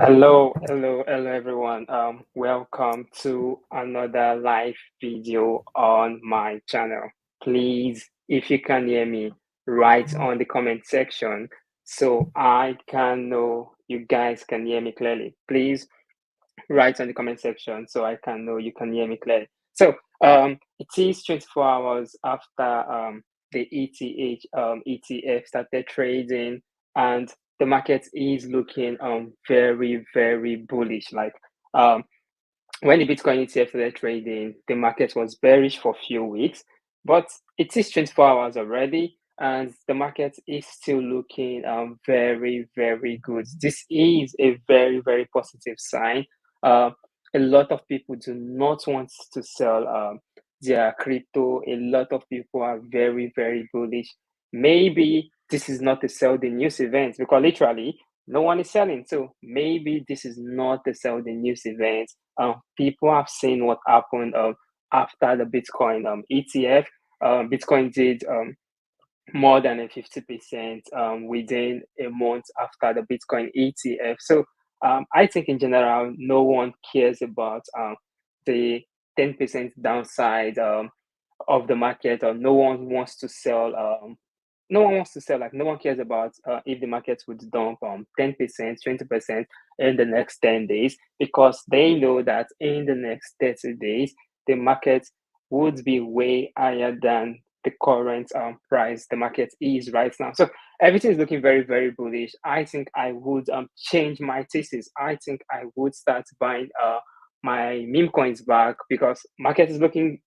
Hello, everyone. Welcome to another live video on my channel. Please, if you can hear me, write on the comment section so I can know you guys can hear me clearly. Please write on the comment section so I can know you can hear me clearly. So, it is 24 hours after the ETF started trading, and the market is looking very, very bullish. Like um when the Bitcoin ETF started trading, the market was bearish for a few weeks, but it is 24 hours already, and the market is still looking very, very good. This is a very, very positive sign. Uh, a lot of people do not want to sell their crypto. A lot of people are very, very bullish. Maybe this is not a sell the news event because literally no one is selling. So maybe this is not a sell the news event. People have seen what happened after the Bitcoin ETF. Bitcoin did more than a 50% within a month after the Bitcoin ETF. So I think in general, no one cares about the 10% downside of the market, or no one wants to sell. No one wants to sell. Like no one cares about if the market would dump 10%, 20% in the next 10 days, because they know that in the next 30 days the market would be way higher than the current price the market is right now. So everything is looking very, very bullish. I think I would change my thesis. I think I would start buying my meme coins back because market is looking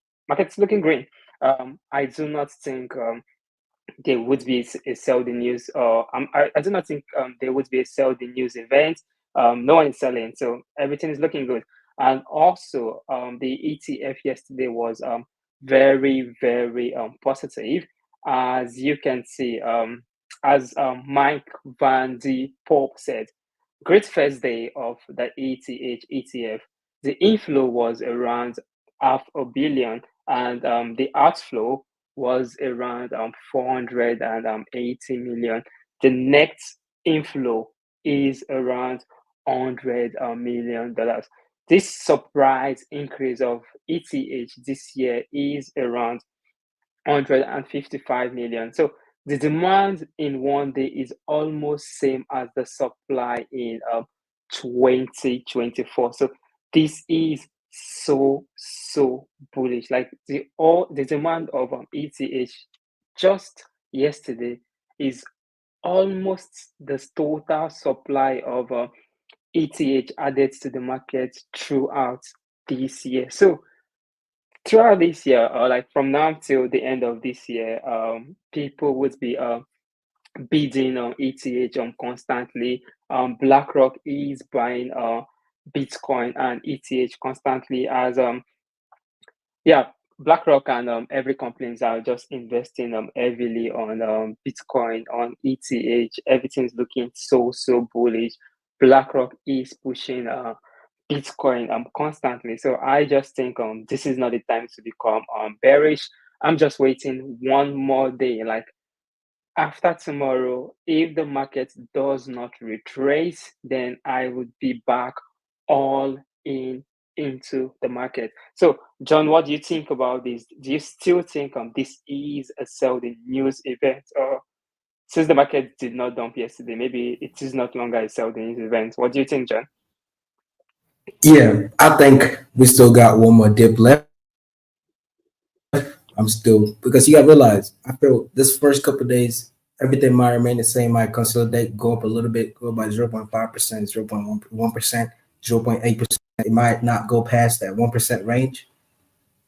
green. I do not think there would be a sell the news, or I do not think there would be a sell the news event. No one is selling, so everything is looking good. And also, the ETF yesterday was very, very positive, as you can see. As Mike Van de Pope said, great first day of the ETH ETF. The inflow was around half a billion, and the outflow was around 480 million. The net inflow is around $100 million. This surprise increase of ETH this year is around 155 million. So the demand in one day is almost same as the supply in 2024. So this is so bullish. Like the demand of ETH just yesterday is almost the total supply of ETH added to the market throughout this year. So throughout this year, or like from now till the end of this year, people would be bidding on ETH constantly. BlackRock is buying Bitcoin and ETH constantly, as yeah, BlackRock and every companies are just investing heavily on Bitcoin, on ETH. Everything's looking so bullish. BlackRock is pushing Bitcoin constantly. So I just think this is not the time to become bearish. I'm just waiting one more day. Like after tomorrow, if the market does not retrace, then I would be back all in into the market. So, John, what do you think about this? Do you still think this is a sell the news event, or since the market did not dump yesterday, maybe it is not longer a sell the news event? What do you think, John? Yeah, I think we still got one more dip left. I'm still because you gotta realize I feel this first couple of days everything might remain the same. Might consolidate, go up a little bit, go by 0.5%, 0.1%, 0.8%. It might not go past that 1% range.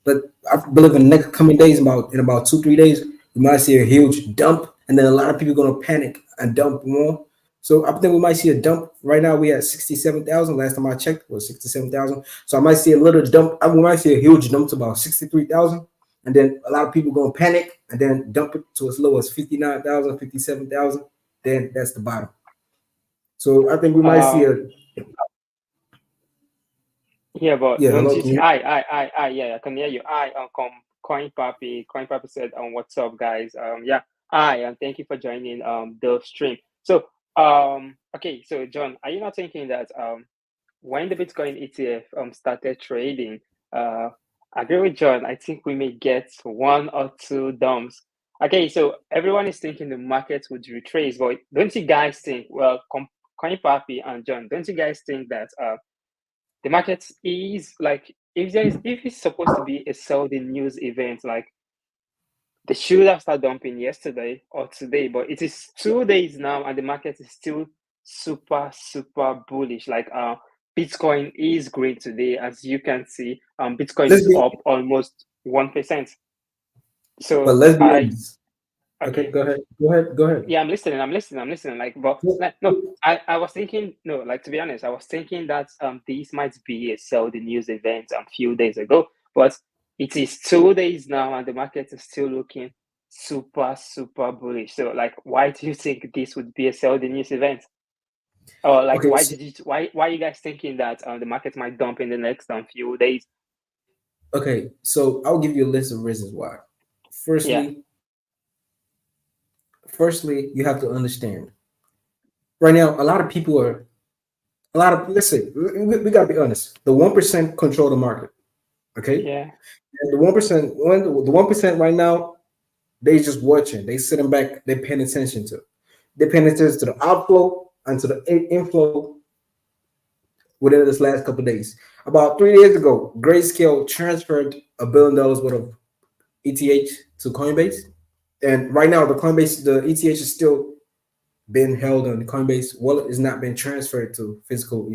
But I believe in the next coming days, about 2 3 days, we might see a huge dump, and then a lot of people gonna panic and dump more. So I think we might see a dump. Right now we at 67,000. Last time I checked was 67,000. So I might see a little dump. We might see a huge dump to about 63,000, and then a lot of people gonna panic and then dump it to as low as 59,000, 57,000. Then that's the bottom. So I think we might see a Yeah, but yeah. don't Hello, you can see? you? Yeah, I can hear you. Coin Pappy said, "What's up, guys? Yeah, and thank you for joining the stream." So Okay, so John, are you not thinking that when the Bitcoin ETF started trading, uh I agree with John, I think we may get one or two dumps. Okay, so everyone is thinking the market would retrace, but don't you guys think, well, Connie Papi and John, don't you guys think that the market is like, if it's supposed to be a sell the news event, like they should have started dumping yesterday or today, but it is 2 days now, and the market is still super, super bullish. Like Bitcoin is great today, as you can see. Bitcoin Let's is be, up almost 1%. but So let's be I honest. Okay, okay. go ahead. Go ahead. Go ahead. Yeah, I'm listening. Like, but Well, like, no, I was thinking, no, like, to be honest, I was thinking that this might be a sell the news event a few days ago, but it is 2 days now, and the market is still looking super, super bullish. So, like, why do you think this would be a sell the news event? Or like, okay, so, why are you guys thinking that the market might dump in the next few days? so I'll give you a list of reasons why. Yeah, Firstly, you have to understand. Right now, a lot of people are a lot of. Let's say we got to be honest. The 1% control the market. Okay, yeah, and the 1%, the 1% right now, they just watching. They sitting back. They paying attention to. They paying attention to the outflow and to the inflow within this last couple of days. About 3 days ago, Grayscale transferred $1 billion worth of ETH to Coinbase, and right now the Coinbase, the ETH is still being held on the Coinbase wallet. Is not being transferred to physical,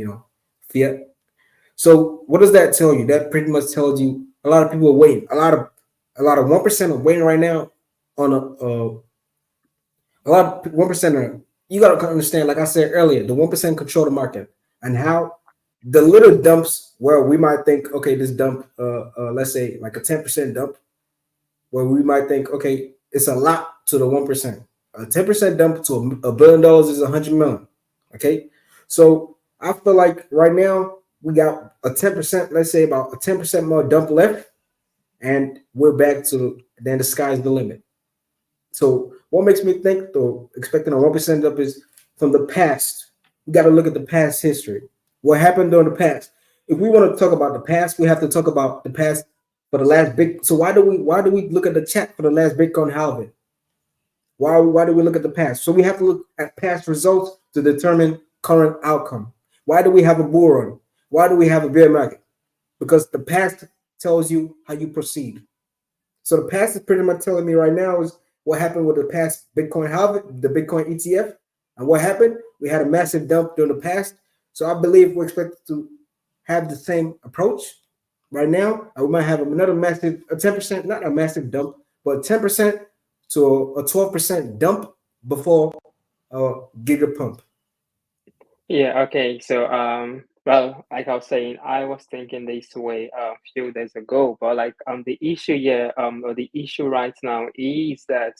fiat. So what does that tell you? That pretty much tells you a lot of people are waiting. A lot of 1% are waiting right now on a lot of 1% are. You got to understand, like I said earlier, the 1% control the market, and how the little dumps where we might think, okay, this dump, let's say like a 10% dump, where we might think, okay, it's a lot to the 1%. A 10% dump to $1 billion is 100 million. Okay, so I feel like right now we got a 10%, let's say about a 10% more dump left, and we're back to then the sky's the limit. So what makes me think though expecting a 1% up is from the past. We got to look at the past history. What happened during the past? If we want to talk about the past, we have to talk about the past for the last big. So why do we look at the chat for the last Bitcoin halving? Why do we look at the past? So we have to look at past results to determine current outcome. Why do we have a bull run? Why do we have a bear market? Because the past tells you how you proceed. So the past is pretty much telling me right now is what happened with the past Bitcoin halving, the Bitcoin ETF, and what happened. We had a massive dump during the past. So I believe we're expected to have the same approach right now. We might have another massive, a 10%, not a massive dump, but 10% to a 12% dump before a giga pump. yeah. Okay, so well, like I was saying, I was thinking this way a few days ago, but like the issue here, or the issue right now is that,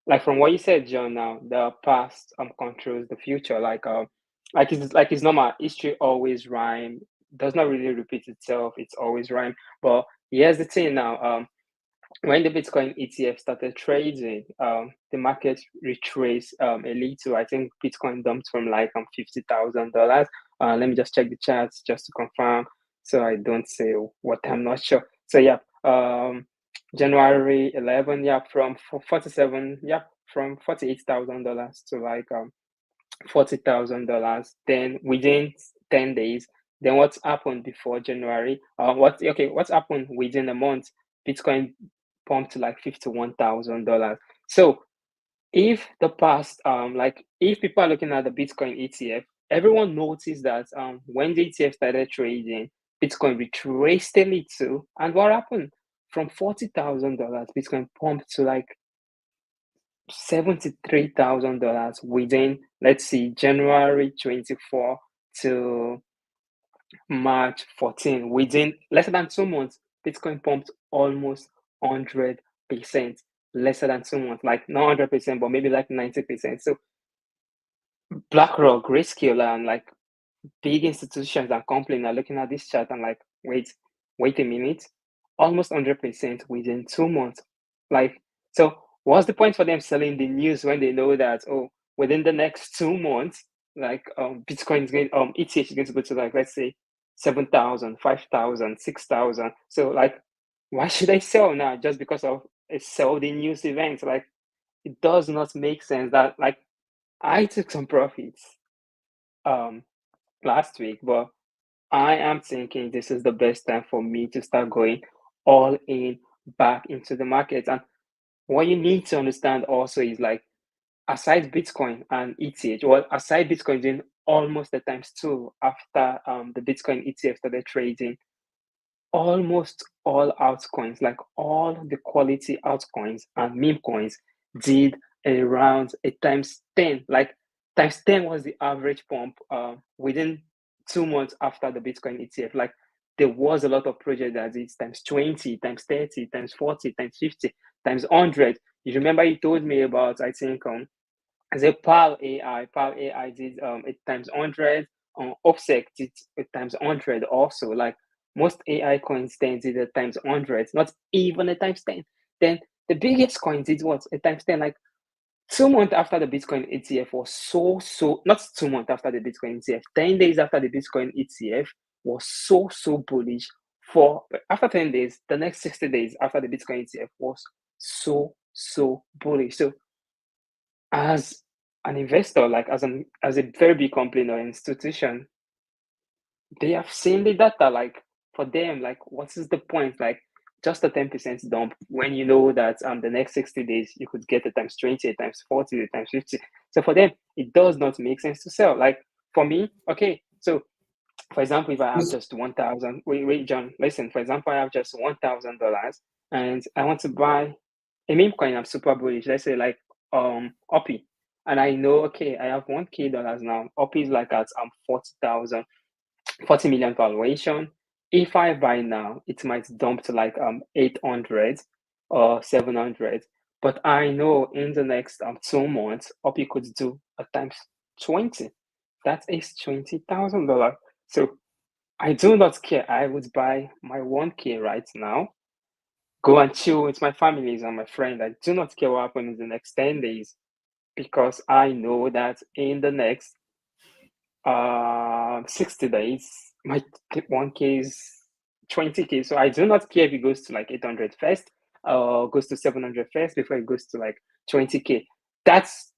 like, from what you said, John, now the past controls the future. Like it's normal. History always rhyme. Does not really repeat itself. It's always rhyme. But here's the thing now. When the Bitcoin ETF started trading, the market retraced a little. I think Bitcoin dumped from like $50,000. Let me just check the charts just to confirm, so I don't say what I'm not sure. So yeah, January 11, yeah, from 47, yeah, from $48,000 to like $40,000. Then within 10 days, then what's happened before January? What's happened within a month? Bitcoin pumped to like $51,000. So if the past, like if people are looking at the Bitcoin ETF, everyone noticed that when the ETF started trading, Bitcoin retraced a little, and what happened? From $40,000, Bitcoin pumped to like $73,000 within, let's see, January 24 to March 14. Within less than 2 months, Bitcoin pumped almost 100%. Lesser than 2 months, like not 100%, but maybe like 90%. So BlackRock, Grayscale, and like big institutions and companies are looking at this chart and like, wait a minute, almost 100% within 2 months. Like, so what's the point for them selling the news when they know that, oh, within the next 2 months, like Bitcoin is going ETH is going to go to like, let's say, 7,000, 5,000, 6,000. So like, why should I sell now just because of a sell the news event? Like, it does not make sense. That like, I took some profits um last week, but I am thinking this is the best time for me to start going all in back into the market. And what you need to understand also is like, aside Bitcoin and ETH, well, aside Bitcoin doing almost the times two after the Bitcoin ETF started trading, almost all altcoins, like all the quality altcoins and meme coins, did around a times 10. Like times 10 was the average pump within 2 months after the Bitcoin ETF. Like there was a lot of project that did times 20, times 30, times 40, times 50, times 100. You remember you told me about, I think, the Pal AI did it times 100, Offset did it times 100 also. Like most AI coins then did it times 100, not even a times 10. Then the biggest coin did what? A times 10. Like 2 months after the Bitcoin ETF was not 2 months after the Bitcoin ETF, 10 days after the Bitcoin ETF was so bullish. For after 10 days, the next 60 days after the Bitcoin ETF was so bullish. So as an investor, like as a very big company or institution, they have seen the data. Like for them, like what is the point? Like just a 10% dump when you know that the next 60 days you could get a times 20, a times 40, a times 50. So for them, it does not make sense to sell. Like for me, okay, so for example, if I have just 1,000, wait, John, listen. For example, I have just $1,000 and I want to buy a meme coin. I'm super bullish. Let's say like Oppie, and I know okay, I have $1,000 now. Oppie is like at 40,000, 40 million valuation. If I buy now, it might dump to like 800 or 700. But I know in the next 2 months, Oppie could do a times 20. That is $20,000. So I do not care. I would buy my 1K right now, go and chill with my families and my friend. I do not care what happens in the next 10 days because I know that in the next 60 days, my 1K is 20K. So I do not care if it goes to like 800 first or goes to 700 first before it goes to like 20K. That's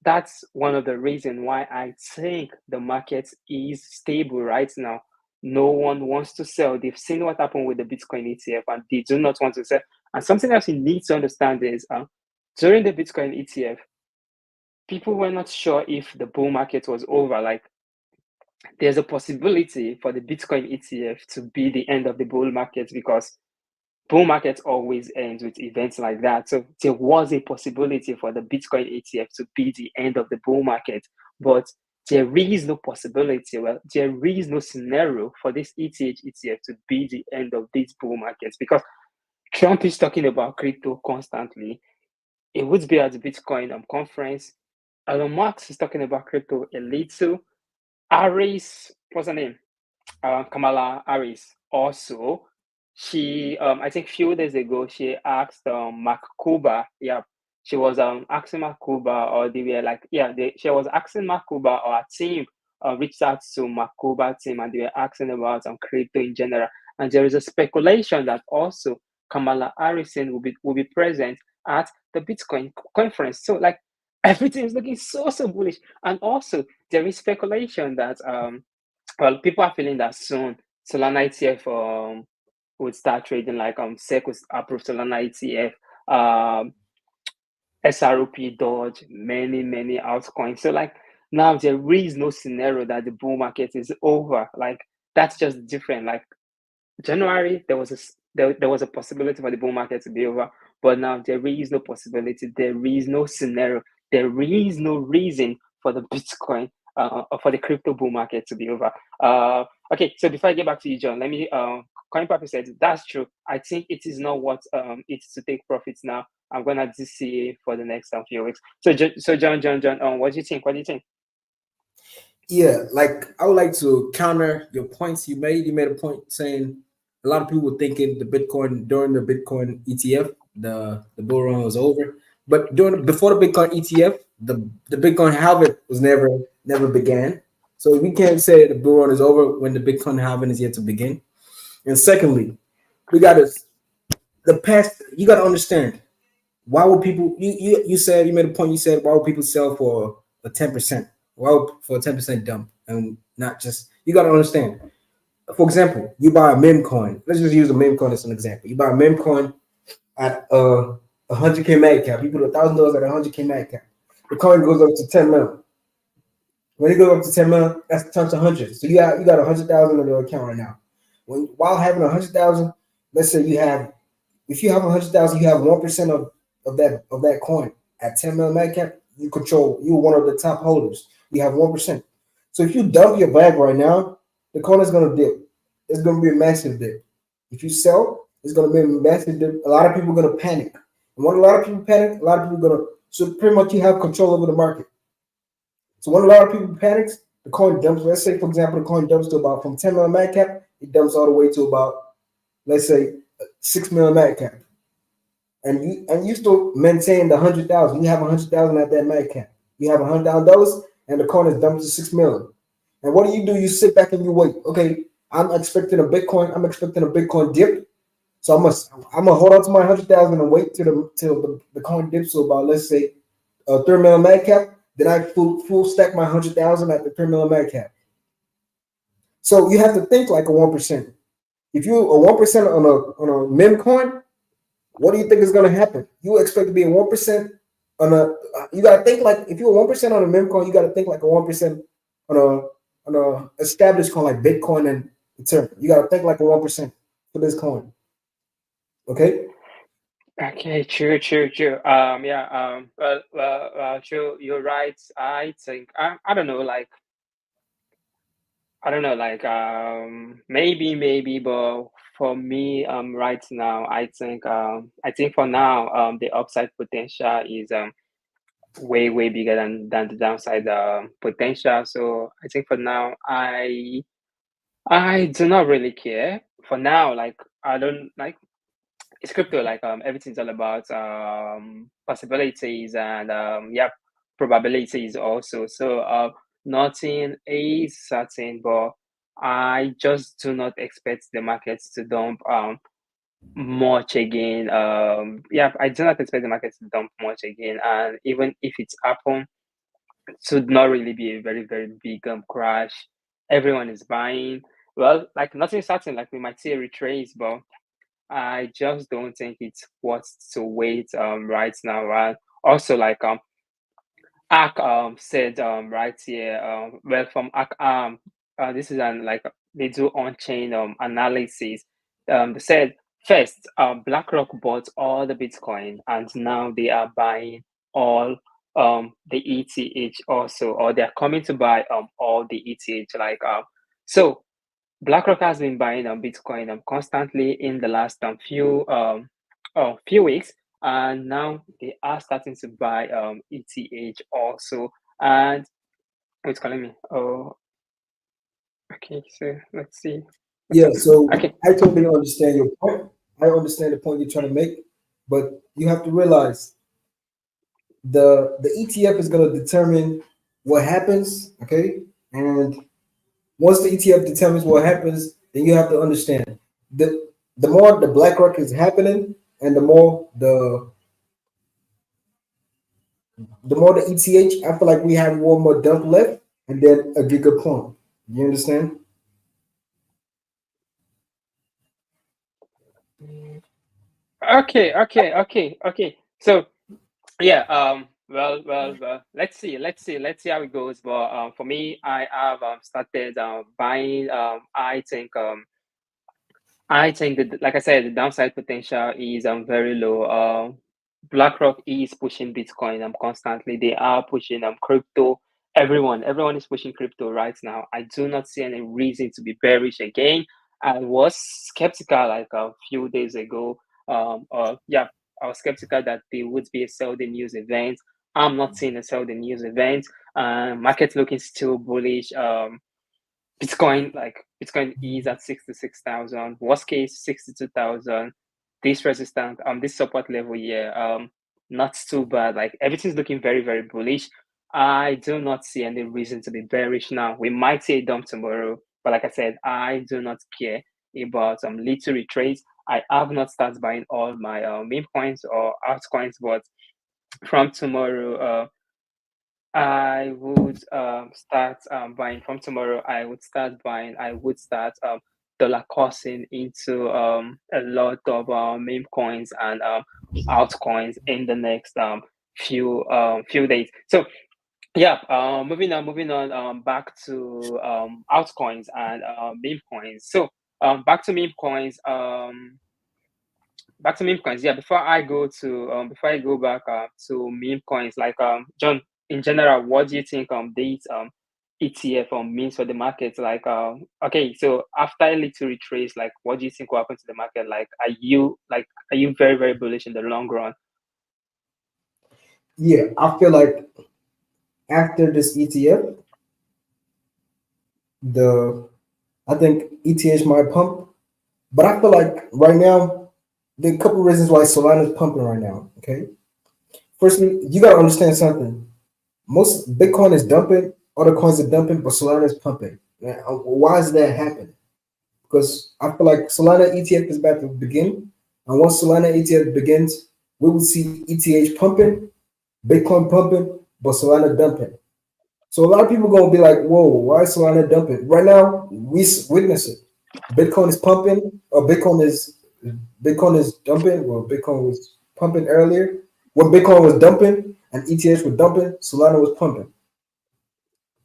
one of the reasons why I think the market is stable right now. No one wants to sell. They've seen what happened with the Bitcoin ETF and they do not want to sell. And something else you need to understand is during the Bitcoin ETF, people were not sure if the bull market was over. Like there's a possibility for the Bitcoin ETF to be the end of the bull market because bull market always ends with events like that. So there was a possibility for the Bitcoin ETF to be the end of the bull market, but there is no possibility. Well, there is no scenario for this ETH ETF to be the end of these bull markets because Trump is talking about crypto constantly. It would be at the Bitcoin conference. Elon Musk is talking about crypto a little. Harris, what's her name? Kamala Harris. Also, she, I think, few days ago, she asked Mark Cuba. Yeah, she was asking Mark Cuba, or they were like, yeah, she was asking Mark Cuba or her team reached out to Mark Cuba team, and they were asking about crypto in general. And there is a speculation that also Kamala Harrison will be present at the Bitcoin conference. So like everything is looking so bullish, and also there is speculation that well, people are feeling that soon Solana ETF would start trading like SEC would approve Solana ETF, SROP, Dodge, many altcoins. So like now there is no scenario that the bull market is over. Like that's just different. Like January, there was a possibility for the bull market to be over, but now there is no possibility. There is no scenario. There is no reason for the Bitcoin or for the crypto bull market to be over. Okay, so before I get back to you, John, let me. Coin Papi said that's true. I think it is not what it's to take profits now. I'm gonna DCA for the next few weeks. So John, what do you think? What do you think? Yeah, like I would like to counter your points you made. You made a point saying a lot of people were thinking the Bitcoin during the Bitcoin ETF, the bull run was over. But during before the Bitcoin ETF, the Bitcoin halving was never began. So we can't say the bull run is over when the Bitcoin halving is yet to begin. And secondly, we got to the past. You got to understand why would people? You said you made a point. You said why would people sell for a 10%? Why would, for a 10% dump and not just? You got to understand. For example, you buy a meme coin. Let's just use a meme coin as an example. You buy a meme coin at 100K market cap. You put $1,000 at 100K market cap. The coin goes up to 10 mil. When it goes up to 10 mil, that's times 100. So you got 100,000 in your account right now. While having 100,000, let's say you have, if you have 100,000, you have 1% of that coin at 10 mil market cap. You control. You're one of the top holders. You have 1%. So if you dump your bag right now, the coin is gonna dip. It's gonna be a massive dip. If you sell, it's gonna be a massive dip. A lot of people are gonna panic. And when a lot of people panic, a lot of people are gonna. So pretty much you have control over the market. So when a lot of people panics, the coin dumps. Let's say, for example, the coin dumps to about from 10 million market cap, it dumps all the way to about, let's say, 6 million market cap, and you still maintain the 100,000. You have 100,000 at that market cap. You have $100,000, and the coin is dumped to 6 million. And what do? You sit back and you wait. Okay, I'm expecting a Bitcoin. I'm expecting a Bitcoin dip. So I'm gonna hold on to my 100,000 and wait till the coin dips to about, let's say, 3 million market cap. Then I full stack my 100,000 at the 3 million market cap. So you have to think like a 1%. If you a 1% on a meme coin, what do you think is gonna happen? You expect to be a 1% on a. You gotta think like if you're 1% on a meme coin, you gotta think like a 1% on a established coin like Bitcoin and Ethereum. You gotta think like a 1% for this coin. Okay. Okay, true, true, true. Yeah. True. You're right. I think I don't know. Like I don't know. Like maybe, but for me, right now, I think for now, the upside potential is way bigger than the downside potential. So I think for now, I do not really care. For now, like I don't like it's crypto. Like everything's all about possibilities and yeah, probabilities also. So nothing is certain, but I just do not expect the markets to dump much again. Yeah, I do not expect the markets to dump much again, and even if it's happen, it should not really be a very big crash. Everyone is buying. Well, like nothing is certain. Like we might see a retrace, but I just don't think it's worth to wait right now. And also like Ak said right here well from Ak this is an like they do on-chain analysis. They said first BlackRock bought all the Bitcoin and now they are buying all the ETH also, or they're coming to buy all the ETH like so BlackRock has been buying Bitcoin constantly in the last few weeks, and now they are starting to buy ETH also. And what's calling me? Oh, okay. So let's see what's Yeah. happening. So Okay. I totally understand your point. I understand the point you're trying to make, but you have to realize the ETF is going to determine what happens. Okay, and once the ETF determines what happens, then you have to understand the more the BlackRock is happening, and the more the ETH. I feel like we have one more dump left, and then a giga pump. You understand? Okay. So yeah. Let's see how it goes. But for me, I have started buying. I think that, like I said, the downside potential is very low. BlackRock is pushing Bitcoin constantly. They are pushing crypto. Everyone is pushing crypto right now. I do not see any reason to be bearish again. I was skeptical like a few days ago. Yeah, I was skeptical that there would be a sell the news event. I'm not seeing a sell the news event. Market looking still bullish. Bitcoin is at 66,000. Worst case 62,000. This resistance this support level here. not too bad. Like everything's looking very, very bullish. I do not see any reason to be bearish now. We might see a dump tomorrow, but like I said, I do not care about little retrace. I have not started buying all my meme coins or altcoins, but from tomorrow, I would start buying from tomorrow. I would start buying. I would start dollar costing into a lot of meme coins and altcoins in the next few days. So yeah, moving on back to altcoins and meme coins. So back to meme coins. Back to meme coins. Yeah, before I go back to meme coins, like John, in general, what do you think these ETF means for the market? Like okay, so after a little retrace, like what do you think will happen to the market? Like are you very, very bullish in the long run? Yeah, I feel like after this ETF, the I think ETH might pump, but I feel like right now there are a couple reasons why Solana is pumping right now. Okay, firstly, you gotta understand something. Most Bitcoin is dumping, other coins are dumping, but Solana is pumping. Why is that happening? Because I feel like Solana ETF is about to begin, and once Solana ETF begins, we will see ETH pumping, Bitcoin pumping, but Solana dumping. So a lot of people gonna be like, "Whoa, why is Solana dumping?" Right now, we witness it. Bitcoin is pumping, or Bitcoin is dumping. Well, Bitcoin was pumping earlier. When Bitcoin was dumping and ETH was dumping, Solana was pumping.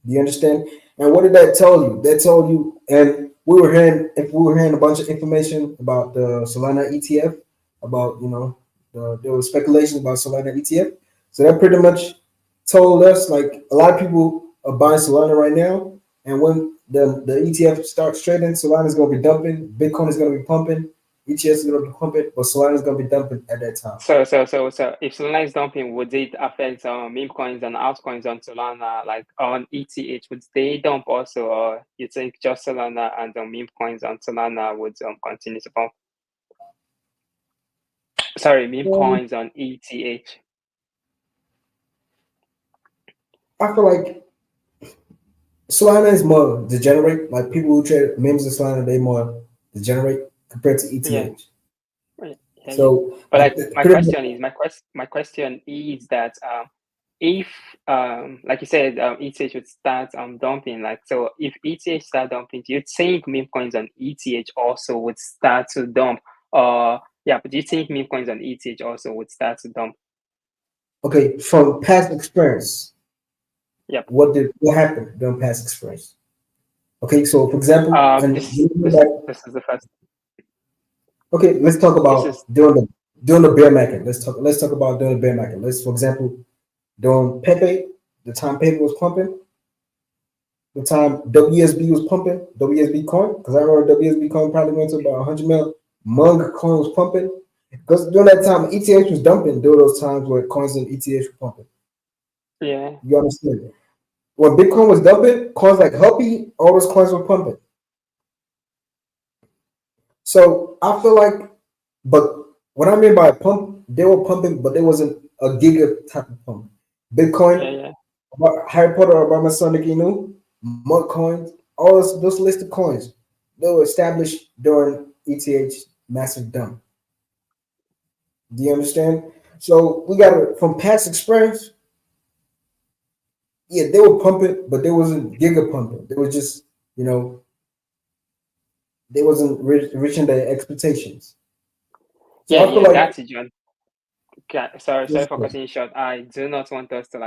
Do you understand? And what did that tell you? That told you, and we were hearing a bunch of information about the Solana ETF, about there was speculation about Solana ETF. So that pretty much told us like a lot of people are buying Solana right now, and when the ETF starts trading, Solana is going to be dumping, Bitcoin is going to be pumping, ETS is going to be pumping, but Solana is going to be dumping at that time. So if Solana is dumping, would it affect meme coins and altcoins on Solana, like on ETH? Would they dump also, or you think just Solana and the meme coins on Solana would continue to pump? Sorry, meme Um, coins on ETH. I feel like Solana is more degenerate. Like people who trade memes in Solana, they more degenerate compared to Yeah, ETH. yeah, yeah, yeah. So But like my pretty much, question is, my question is that if like you said ETH should start dumping, like so if ETH start dumping, do you think meme coins on ETH also would start to dump? Yeah, but do you think meme coins on ETH also would start to dump? okay, from past experience, Yep. what happened during past experience? Okay, so for example, This is the first. okay, let's talk This about is during the bear market. Let's talk about during the bear market. Let's for example, during Pepe, the time Pepe was pumping, the time WSB was pumping, WSB coin, because I remember WSB coin probably went to about 100 mil. Mung coin was pumping. Because during that time, ETH was dumping during those times where coins and ETH were pumping. yeah. You understand? When Bitcoin was dumping, coins like Huppy, all those coins were pumping. So I feel like, but what I mean by pump, they were pumping, but there wasn't a giga type of pump. Yeah, Bitcoin, yeah. Harry Potter, Obama, Sonic Inu, Mud coins, all those listed coins, they were established during ETH massive dump. Do you understand? So we got it from past experience. Yeah, they were pumping, but they wasn't giga pumping. They were just, you know, they wasn't reaching their expectations. So Yeah, I feel yeah, like, got it, John. Sorry for cutting you short. I do not want us to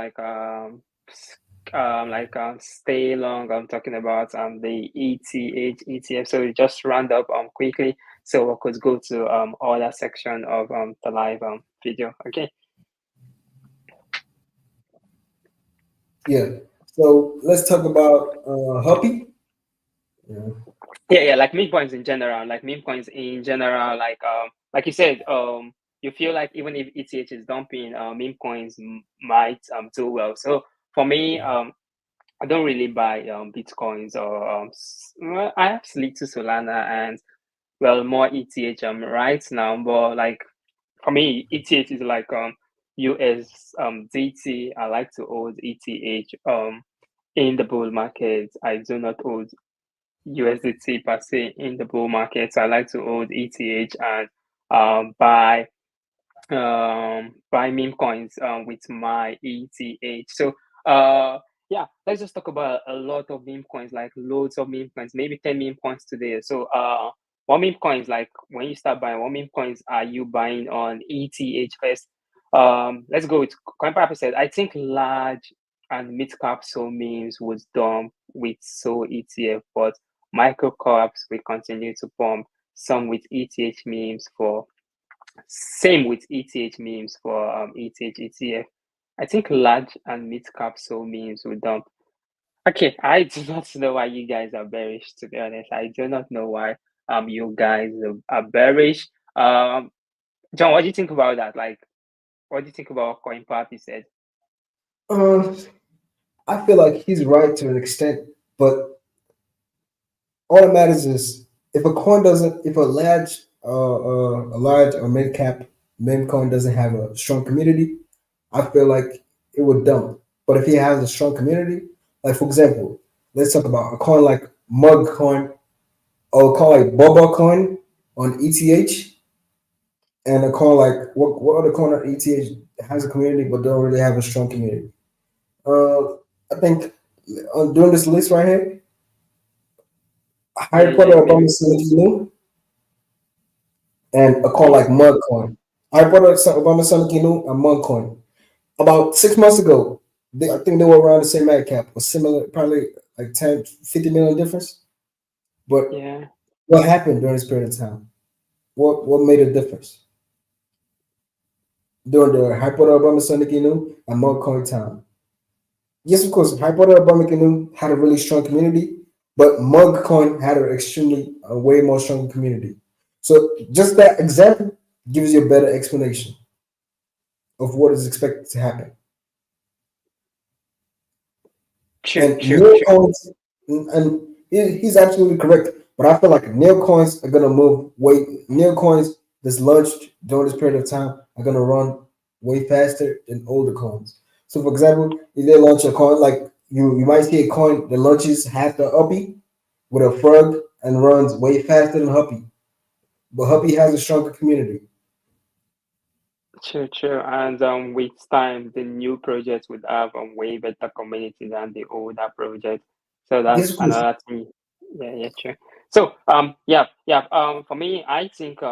stay long. I'm talking about the ETH ETF. So we just round up quickly so we could go to other section of the live video. Okay. yeah. So let's talk about Huppy. Yeah. Yeah, like meme coins in general, like you said, you feel like even if ETH is dumping, meme coins might do well. So for me, I don't really buy bitcoins or well, I have little Solana and well more ETH right now, but like for me, ETH is like USDT. I like to hold ETH in the bull market. I do not hold USDT per se in the bull market. So I like to hold ETH and buy buy meme coins with my ETH. So yeah, let's just talk about a lot of meme coins, like loads of meme coins, maybe 10 meme coins today. So what meme coins, like when you start buying, what meme coins are you buying on ETH first? Let's go with coin Piper said, I think large and mid cap so memes would dump with so ETF, but micro caps will continue to pump some with ETH memes for same with ETH memes for ETH ETF. I think large and mid cap so memes will dump. Okay, I do not know why you guys are bearish, to be honest. I do not know why you guys are bearish. John, what do you think about that? Like, what do you think about what Coin Papi said? Uh, I feel like he's right to an extent, but all that matters is if a coin doesn't, if a large or mid cap meme coin doesn't have a strong community, I feel like it would dump. But if he has a strong community, like for example, let's talk about a coin like Mug Coin or a coin like Boba Coin on ETH, and a coin like what other coin on ETH has a community but don't really have a strong community. I think doing this list right here, Yeah, Harry Potter yeah, Obama maybe. Sonic and a coin Please like come again. Mug Coin. Harry Potter Obama Sonic and Mug Coin. About 6 months ago, I think they were around the same market cap, or similar, probably like 10, 50 million difference. But Yeah, what happened during this period of time? What made a difference during the Hyper Obama Sonic and Mug Coin time? Yes, of course, Hyper Obama had a really strong community, but Mug Coin had an extremely a way more strong community. So just that example gives you a better explanation of what is expected to happen. true, And true, Neil true. Coins, and he's absolutely correct. But I feel like Neil Coins are gonna move way. Neil Coins that's launched during this period of time are gonna run way faster than older coins. So, for example, if they launch a coin like you might see a coin that launches half the Uppy with a frog and runs way faster than Huppy. But Huppy has a stronger community. True, true. And with time, the new projects would have way better community than the older project. So Yes, that's of course. another thing. Yeah, yeah, true. So yeah, yeah. For me, I think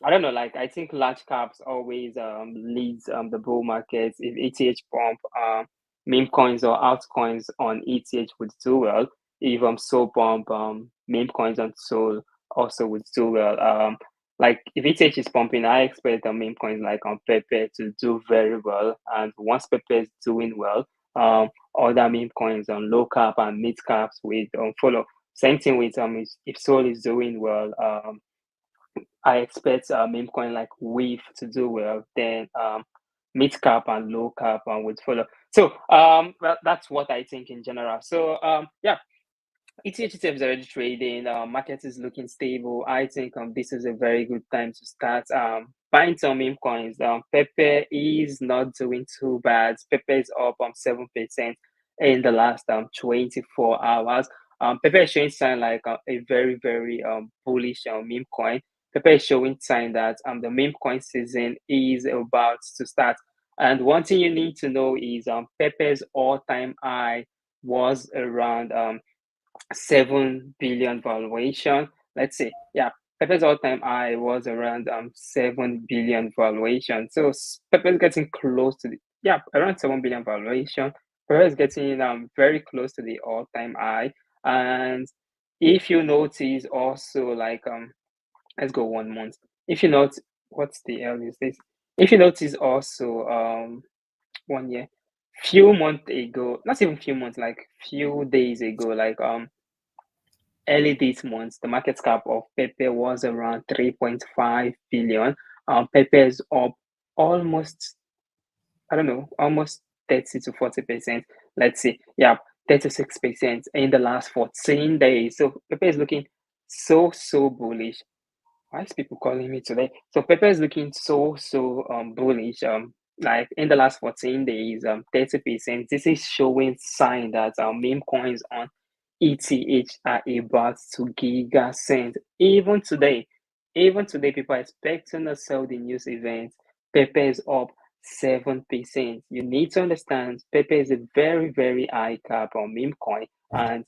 I don't know, like I think large caps always leads the bull market. If ETH pump meme coins or altcoins on ETH would do well. If Sol pump meme coins on Sol also would do well. Like if ETH is pumping, I expect the meme coins like on Pepe to do very well. And once Pepe is doing well, other meme coins on low cap and mid caps with follow. Same thing with if Sol is doing well, I expect meme coin like Wave to do well. Then mid cap and low cap would follow. So well, that's what I think in general. So yeah, ETH is already trading. Market is looking stable. I think this is a very good time to start buying some meme coins. Pepe is not doing too bad. Pepe is up 7% in the last 24 hours. Pepe is showing sign like a very very bullish meme coin. Pepe is showing sign that the meme coin season is about to start. And one thing you need to know is Pepe's all-time high was around 7 billion valuation. Let's say, yeah, Pepe's all-time high was around 7 billion valuation. So Pepe's getting close to the, yeah, around 7 billion valuation. Pepe is getting very close to the all-time high. And if you notice also like let's go 1 month. If you notice, what's the hell is this? If you notice also 1 year, few months ago, not even few months, like few days ago, like early this month, the market cap of Pepe was around 3.5 billion. Pepe is up almost, I don't know, almost 30 to 40%. Let's see, yeah, 36% in the last 14 days. So Pepe is looking so bullish. Why is people calling me today? So Pepe is looking so bullish. like in the last 14 days, 30%. This is showing sign that meme coins on ETH are about to giga cent. Even today, people are expecting to sell the news event. Pepe is up 7%. You need to understand Pepe is a very, very high cap on meme coin, and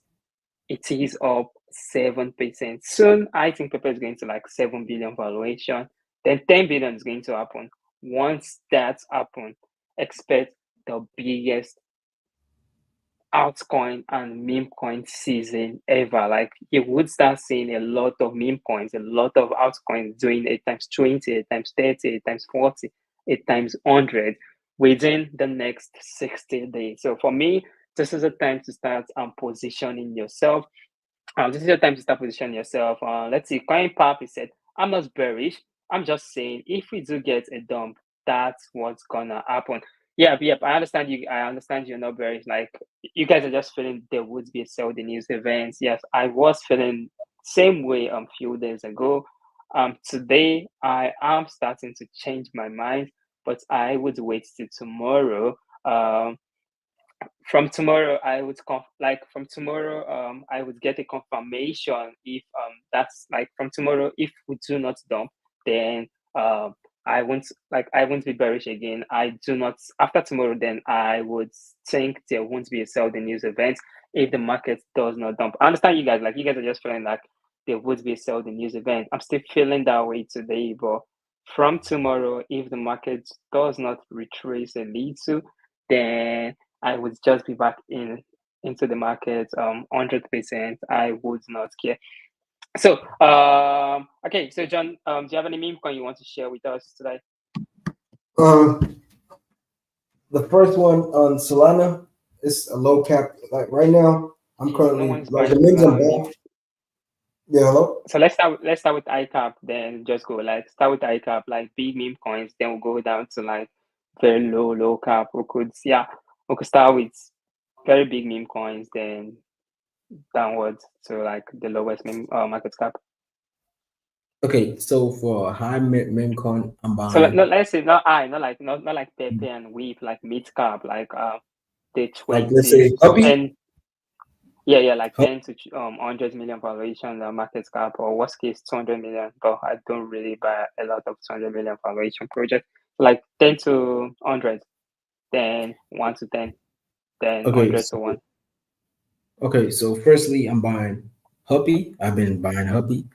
it is up 7%. Soon, I think Pepe is going to like 7 billion valuation. Then 10 billion is going to happen. Once that's happened, expect the biggest altcoin and meme coin season ever. Like you would start seeing a lot of meme coins, a lot of altcoins doing 8 times 20, 8 times 30, 8 times 40, 8 times 100 within the next 60 days. So for me, this is a time to start positioning yourself. This is your time to start positioning yourself. Let's see. Coin Pop, he said, I'm not bearish. I'm just saying if we do get a dump, that's what's gonna happen. Yeah, yep. I understand you. I understand you're not bearish. Like you guys are just feeling there would be a sell the news events. Yes, I was feeling same way a few days ago. Today I am starting to change my mind, but I would wait till tomorrow. From tomorrow I would from tomorrow I would get a confirmation if that's like from tomorrow if we do not dump, then I won't be bearish again. I do not After tomorrow, then I would think there won't be a sell the news event if the market does not dump. I understand you guys, like you guys are just feeling like there would be a sell the news event. I'm still feeling that way today, but from tomorrow, if the market does not retrace a little, then I would just be back into the market 100%. I would not care. So okay, so John, do you have any meme coin you want to share with us today? Um, the first one on Solana is a low cap. Like right now, I'm Jeez, no currently one's like buying the names I'm Solana meme. buying. Yeah, hello. So let's start with iCap, then just go like start with iCap, like big meme coins, then we'll go down to like very low cap. We could start with very big meme coins, then downwards to like the lowest meme market cap. Okay, so for high meme coin, I'm So buying let's say not like Pepe and Weep, like mid cap, like the like let's twenties say to Puppy. 10. Yeah, like 10 to 100 million valuation market cap, or worst case 200 million. But I don't really buy a lot of 200 million valuation projects. Like 10 to 100, then 1 to 10, then Okay, 100 to so 1. firstly, I'm buying Huppy. I've been buying Huppy,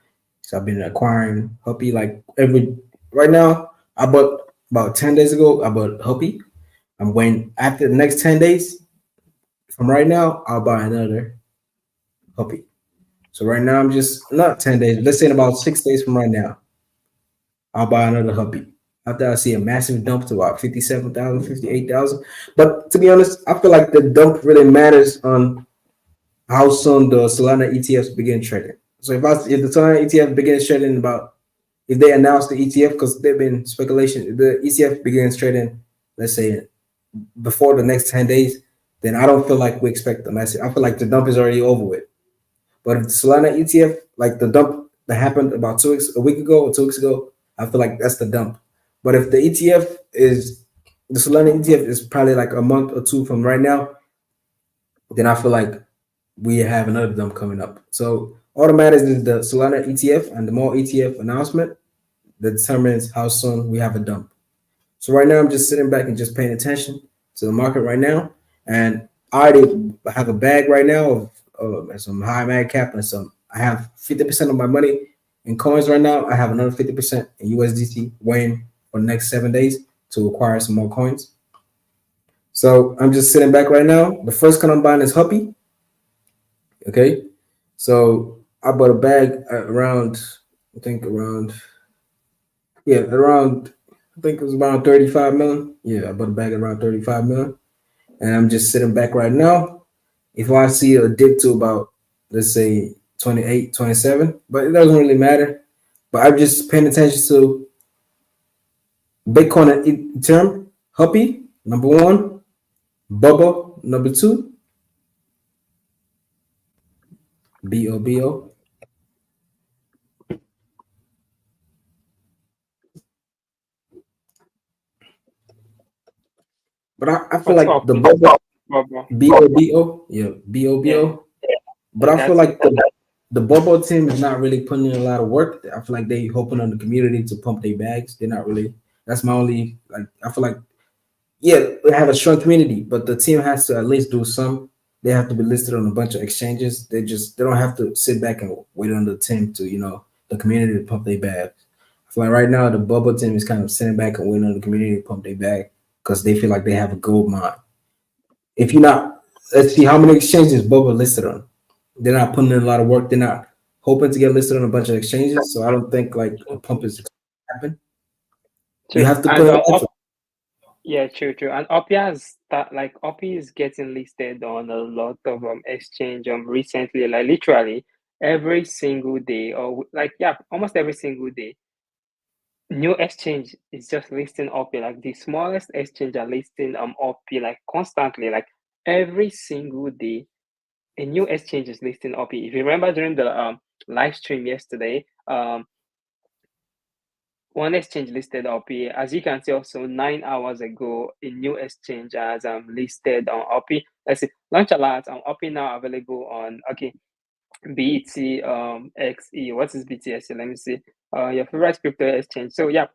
so I've been acquiring Huppy like every. Right now, I bought about 10 days ago. I bought Huppy. I'm waiting after the next 10 days. From right now, I'll buy another Huppy. So right now, I'm just not 10 days. Let's say in about 6 days from right now, I'll buy another Huppy. After I see a massive dump to about 57,000, 58,000. But to be honest, I feel like the dump really matters on how soon the Solana ETFs begin trading. So if the Solana ETF begins trading in about if they announce the ETF because they've been speculation, if the ETF begins trading, let's say before the next 10 days, then I don't feel like we expect the massive. I feel like the dump is already over with. But if the Solana ETF, like the dump that happened about a week ago or 2 weeks ago, I feel like that's the dump. But if the ETF is the Solana ETF is probably like a month or two from right now, then I feel like we have another dump coming up. So all that matters is the Solana ETF, and the more ETF announcement that determines how soon we have a dump. So right now I'm just sitting back and just paying attention to the market right now, and I already have a bag right now of some high mag cap and some. I have 50% of my money in coins right now. I have another 50% in USDT waiting for the next 7 days to acquire some more coins. So I'm just sitting back right now. The first coin I'm buying is Huppy. Okay, so I bought a bag at around, I think around, yeah, around, I think it was around 35 million. Yeah, I bought a bag at around 35 million. And I'm just sitting back right now. If I see a dip to about, let's say, 28, 27, but it doesn't really matter. But I'm just paying attention to Bitcoin and Ethereum, Huppy, number one, Bubba, number two, BOBO. But I feel What's like up, the bubble Bubba? BOBO, yeah, Yeah, BOBO. But yeah, I feel that's it. like the bubble team is not really putting in a lot of work. I feel like they hoping on the community to pump their bags. They're not really. That's my only like. I feel like yeah, we have a strong community, but the team has to at least do some. They have to be listed on a bunch of exchanges. They don't have to sit back and wait on the team to the community to pump their bags. I feel like right now the bubble team is kind of sitting back and waiting on the community to pump their bag because they feel like they have a gold mine. If you're not, let's see how many exchanges bubble listed on. They're not putting in a lot of work. They're not hoping to get listed on a bunch of exchanges. So I don't think like a True, pump is happen. You true. have to put And in effort. yeah, true, true. And Oppie has that like Oppie is getting listed on a lot of exchange recently, like literally every single day, or like yeah, almost every single day. New exchange is just listing Oppie. Like the smallest exchange are listing Oppie like constantly, like every single day. A new exchange is listing Oppie. If you remember during the live stream yesterday, one exchange listed Oppie. As you can see, also 9 hours ago, a new exchange has listed on Oppie. Let's see, launch alert on Oppie now available on BT XE. What is BTSE? Let me see. Your favorite crypto exchange. So yeah,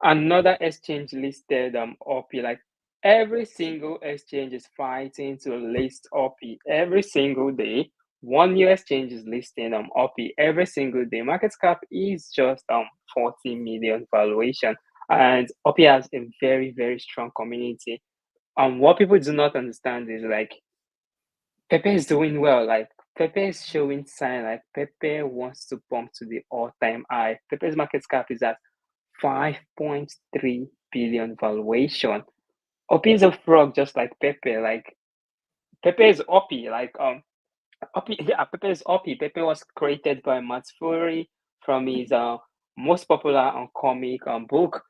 another exchange listed Oppie. Like every single exchange is fighting to list Oppie every single day. One new exchange is listing Oppie every single day. Market cap is just 40 million valuation, and Oppie has a very very strong community. What people do not understand is like Pepe is doing well. Like Pepe is showing sign. Like Pepe wants to pump to the all-time high. Pepe's market cap is at 5.3 billion valuation. Oppie is a frog, just like Pepe. Like Pepe is Oppie. Like Oppie, yeah, Pepe is Oppie. Pepe was created by Matt Fury from his most popular comic book.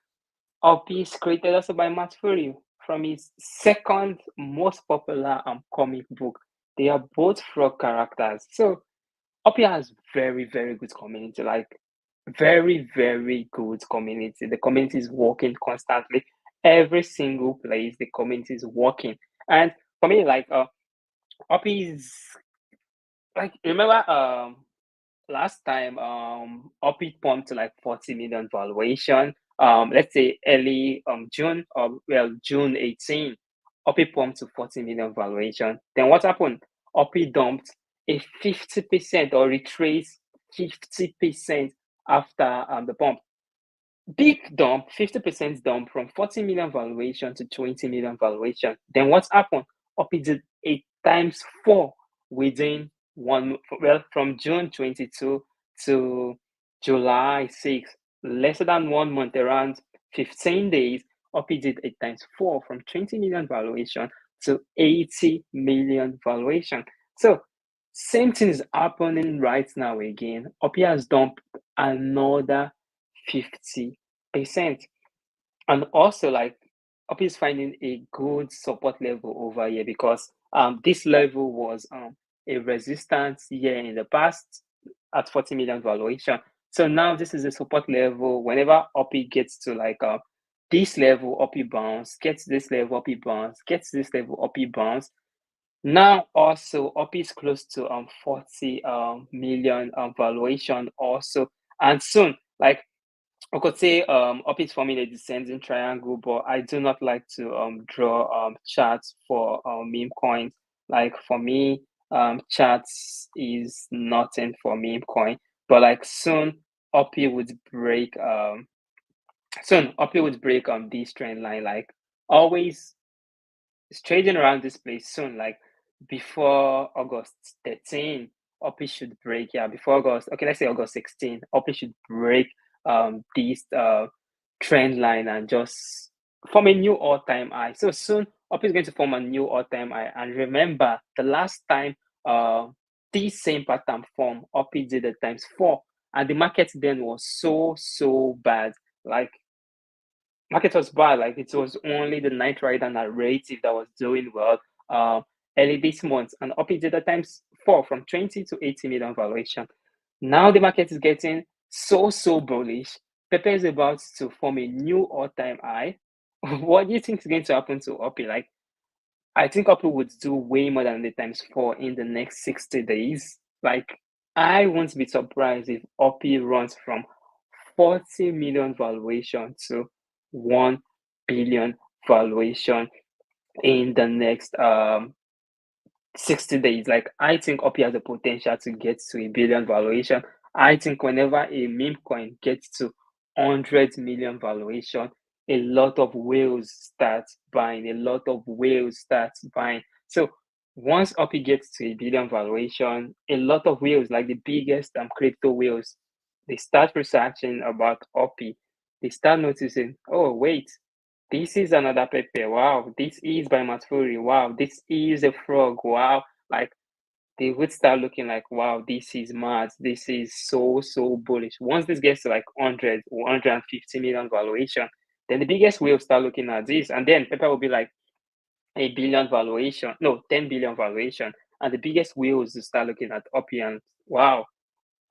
Oppie is created also by Matt Fury from his second most popular comic book. They are both frog characters. So Oppie has very, very good community, like very, very good community. The community is working constantly. Every single place, the community is working. And for me, like Oppie is like remember last time Oppie pumped to like 40 million valuation. Let's say early June or well June 18, Oppie pumped to 40 million valuation. Then what happened? Oppie dumped a 50% or retraced 50% after the pump. Big dump, 50% dump from 40 million valuation to 20 million valuation. Then what's happened? Oppie did 8 times 4 within one, well, from June 22 to July 6, less than 1 month, around 15 days. Oppie did 8 times 4 from 20 million valuation to 80 million valuation. So, same thing is happening right now again. Oppie has dumped another 50%. And also, like, Up is finding a good support level over here because this level was a resistance year in the past at 40 million valuation. So now this is a support level. Whenever Uppy gets to like this level, Uppy bounce, gets this level, Uppy bounce, gets this level, Uppy bounce. Now also Uppy is close to 40 million valuation also, and soon like I could say up is forming a descending triangle, but I do not like to draw charts for meme coins. Like for me, charts is nothing for meme coin. But like soon Uppy would break this trend line. Like always it's trading around this place soon, like before August 13, Uppy should break. Yeah, before August. Okay, let's say August 16, Uppy should break this trend line and just form a new all-time high. So soon, Uppy is going to form a new all-time high. And remember, the last time this same pattern form, Uppy did it times 4, and the market then was so bad. Like market was bad. Like it was only the Night Rider narrative that was doing well early this month, and up it did at times 4 from 20 to 80 million valuation. Now the market is getting so bullish. Pepe is about to form a new all-time high. What do you think is going to happen to Oppie? Like I think Apple would do way more than the times four in the next 60 days. Like, I won't be surprised if OP runs from 40 million valuation to 1 billion valuation in the next 60 days. Like, I think OP has the potential to get to a billion valuation. I think whenever a meme coin gets to 100 million valuation, a lot of whales start buying, a lot of whales start buying. So once OP gets to a billion valuation, a lot of whales, like the biggest crypto whales, they start researching about OP. They start noticing, oh, wait, this is another Pepe. Wow. This is by Matfuri. Wow. This is a frog. Wow. Like, they would start looking like, wow, this is mad. This is so, so bullish. Once this gets to like 100 or 150 million valuation, then the biggest will start looking at this. And then Pepe will be like a billion valuation. No, 10 billion valuation. And the biggest whales will start looking at Opi and wow,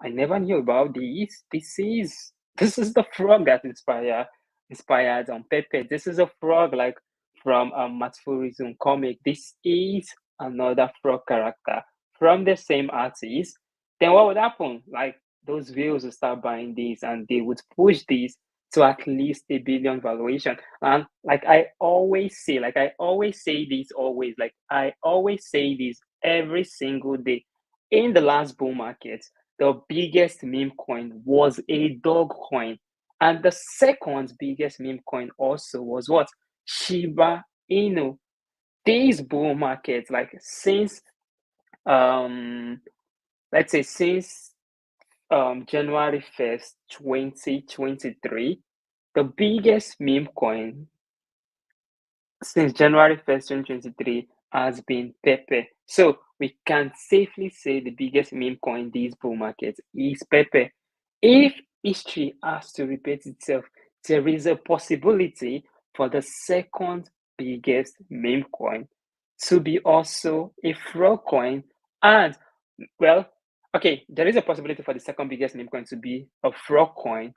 I never knew about this. This is the frog that inspired on Pepe. This is a frog like from Matsufuri's own comic. This is another frog character from the same artist. Then what would happen? Like those views will start buying these and they would push these to at least a billion valuation. And like I always say this always, like I always say this every single day. In the last bull market, the biggest meme coin was a dog coin. And the second biggest meme coin also was what? Shiba Inu. These bull markets, like since let's say since January 1st, 2023, the biggest meme coin since January 1st, 2023 has been Pepe. So we can safely say the biggest meme coin these bull markets is Pepe. If history has to repeat itself, there is a possibility for the second biggest meme coin to be also a frog coin. And well, okay, there is a possibility for the second biggest meme coin to be a frog coin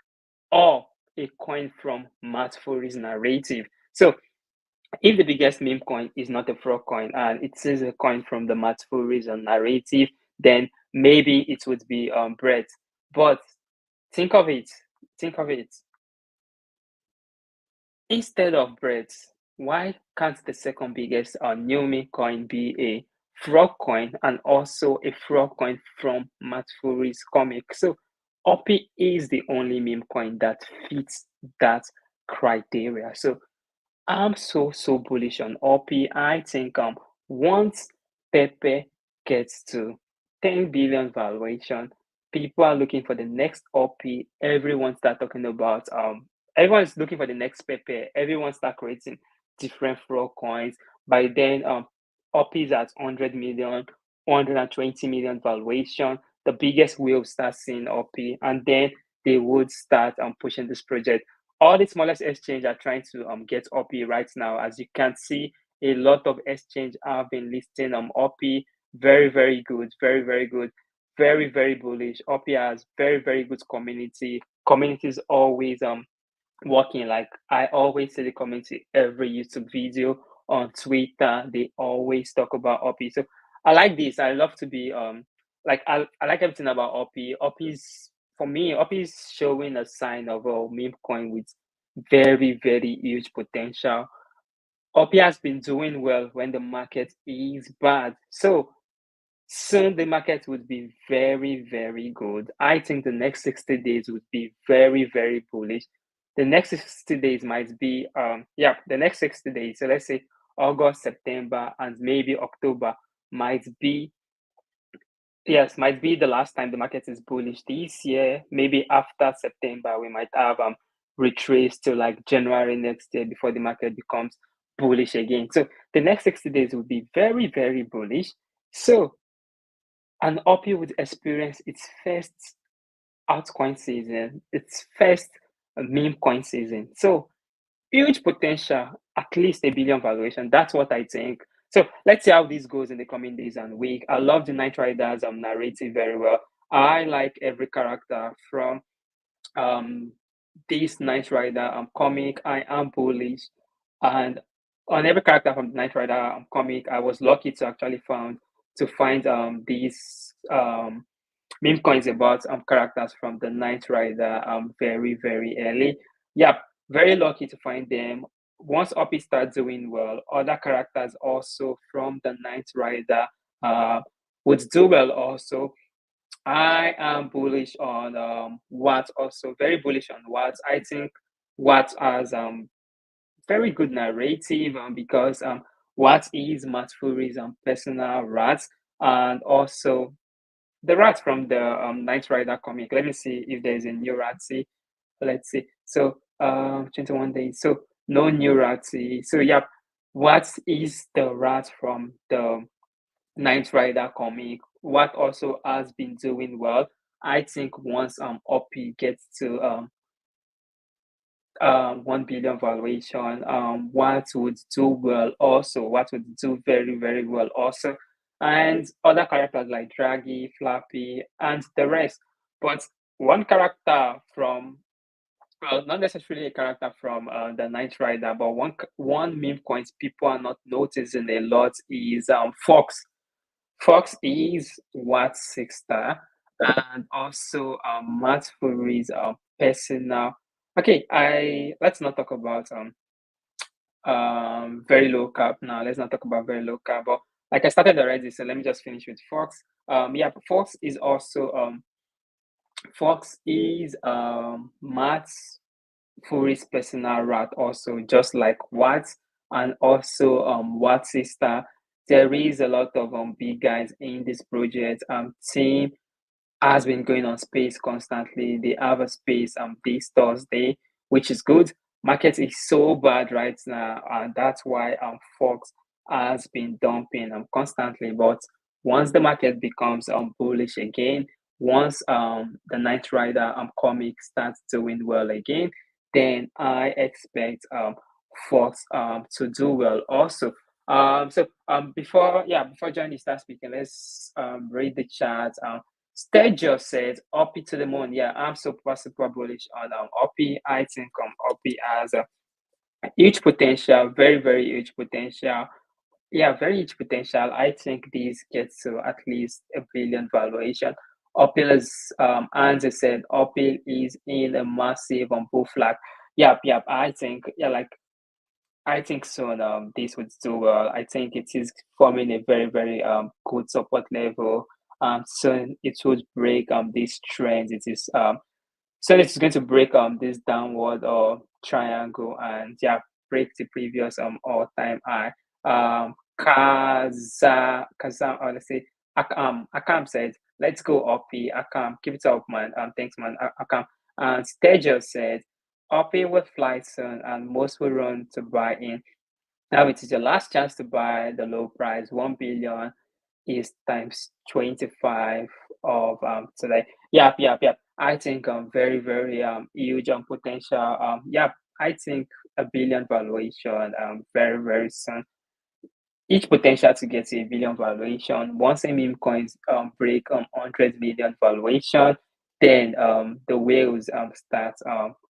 or a coin from Matt Furry's narrative. So if the biggest meme coin is not a frog coin and it is a coin from the multiple reason narrative, then maybe it would be bread. But think of it, think of it. Instead of bread, why can't the second biggest new meme coin be a frog coin and also a frog coin from Matt Fury's comic? So Oppie is the only meme coin that fits that criteria. So I'm so so bullish on OP. I think once Pepe gets to 10 billion valuation, people are looking for the next OP. Everyone start talking about everyone's looking for the next Pepe. Everyone start creating different frog coins. By then OP is at 100 million, 120 million valuation. The biggest will start seeing OP and then they would start pushing this project. All the smallest exchange are trying to get OP right now. As you can see, a lot of exchange have been listing OP. Very, very good, very, very good, very, very bullish. OP has very, very good community. Community is always working. Like I always see the community every YouTube video on Twitter. They always talk about OP. So I like this. I love to be like I like everything about OP. OP is for me, OP is showing a sign of a meme coin with very, very huge potential. OP has been doing well when the market is bad. So soon the market would be very, very good. I think the next 60 days would be very, very bullish. The next 60 days might be the next 60 days. So let's say August, September, and maybe October might be yes, might be the last time the market is bullish this year. Maybe after September, we might have retrace to like January next year before the market becomes bullish again. So the next 60 days will be very, very bullish. So an OP would experience its first altcoin season, its first meme coin season. So huge potential, at least a billion valuation. That's what I think. So let's see how this goes in the coming days and week. I love the Night Riders narrative very well. I like every character from um this Night Rider comic. I am bullish, and on every character from the Knight Rider comic, I was lucky to actually find these meme coins about characters from the Knight Rider very very early. Yep, very lucky to find them. Once Oppie starts doing well, other characters also from the Knight Rider would do well also. I am bullish on Watt also, very bullish on Watt. I think Watt has very good narrative because Watt is Matt Fury's personal rat, and also the rat from the Knight Rider comic. Let me see if there's a new Ratsy. Let's see. So 21 days. So no new Ratsy. So yep, what is the rat from the Knight Rider comic? What also has been doing well. I think once Oppie gets to 1 billion valuation, what would do well also, what would do very, very well also, and other characters like Draggy, Flappy, and the rest. But one character from, well, not necessarily a character from the Knight Rider, but one meme coins people are not noticing a lot is Fox. Fox is Watt's sister, and also Matt Fury's personal. Okay, I let's not talk about very low cap now. Let's not talk about very low cap, but like I started already, so let me just finish with Fox. Yeah, Fox is also Matt's Fury's personal rat also, just like Watt, and also Watt's sister. There is a lot of big guys in this project. Team has been going on space constantly. They have a space this Thursday, which is good. Market is so bad right now, and that's why Fox has been dumping constantly. But once the market becomes bullish again, once the Knight Rider comic starts doing well again, then I expect Fox to do well also. Before Johnny starts speaking, let's read the chat. Stage said Oppie to the moon. Yeah, I'm super bullish on Oppie. I think Oppie has a huge potential, very, very huge potential. Yeah, very huge potential. I think this gets to at least a billion valuation. Oppie is, as I said, Oppie is in a massive bull flag. Yep. I think soon this would do well. I think it is forming a very, very good support level. Soon it would break this trend. It is so it's going to break this downward or triangle and yeah, break the previous all time high. Kaza, or let's say Akam said, let's go Oppie. Akam, keep it up, man. Thanks, man. Akam. And Stager said, Oppie will fly soon and most will run to buy in. Now it is your last chance to buy the low price. 1 billion is times 25 of today. Yep. I think very, very huge potential. I think a billion valuation very, very soon. Each potential to get to a billion valuation. Once a meme coins break 100 million valuation, then the whales start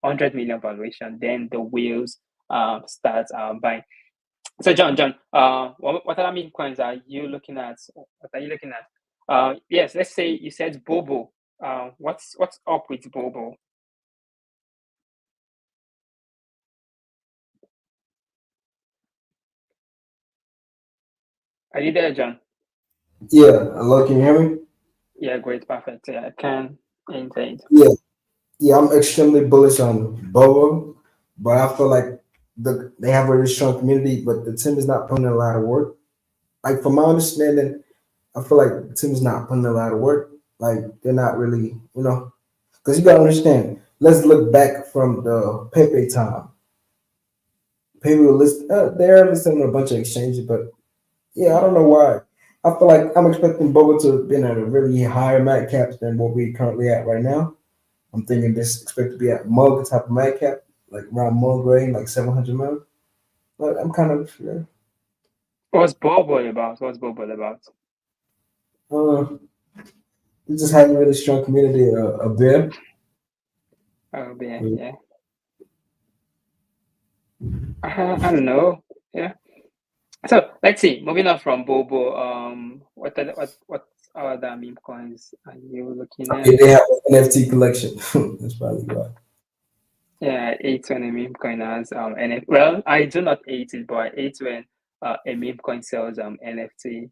100 million valuation, then the whales start buying. So John, what other meme coins are you looking at? What are you looking at? Yes, let's say you said Bobo. What's up with Bobo? Are you there, John? Yeah, hello, can you hear me? Yeah, great, perfect. Yeah, I can indeed. Yeah, yeah, I'm extremely bullish on Bobo, but I feel like they have a really strong community, but the team is not putting in a lot of work. Like from my understanding, I feel like the team is not putting in a lot of work. Like they're not really, because you gotta understand. Let's look back from the Pepe time. Pepe was they're listing a bunch of exchanges, but yeah, I don't know why. I feel like I'm expecting Bobo to be at a really higher mad cap than what we currently at right now. I'm thinking this expect to be at mug type of mad cap, like around mug grade, like 700 mil. But I'm kind of What's Bobo about? What's Bobo about? uh, we just have a really strong community up there. Oh, yeah. I don't know. Yeah. So let's see. Moving on from Bobo, what other meme coins are you looking at? Okay, they have an NFT collection. That's probably why. Yeah, I hate when a meme coin has NF. Well, I do not hate it, but I hate when a meme coin sells NFT.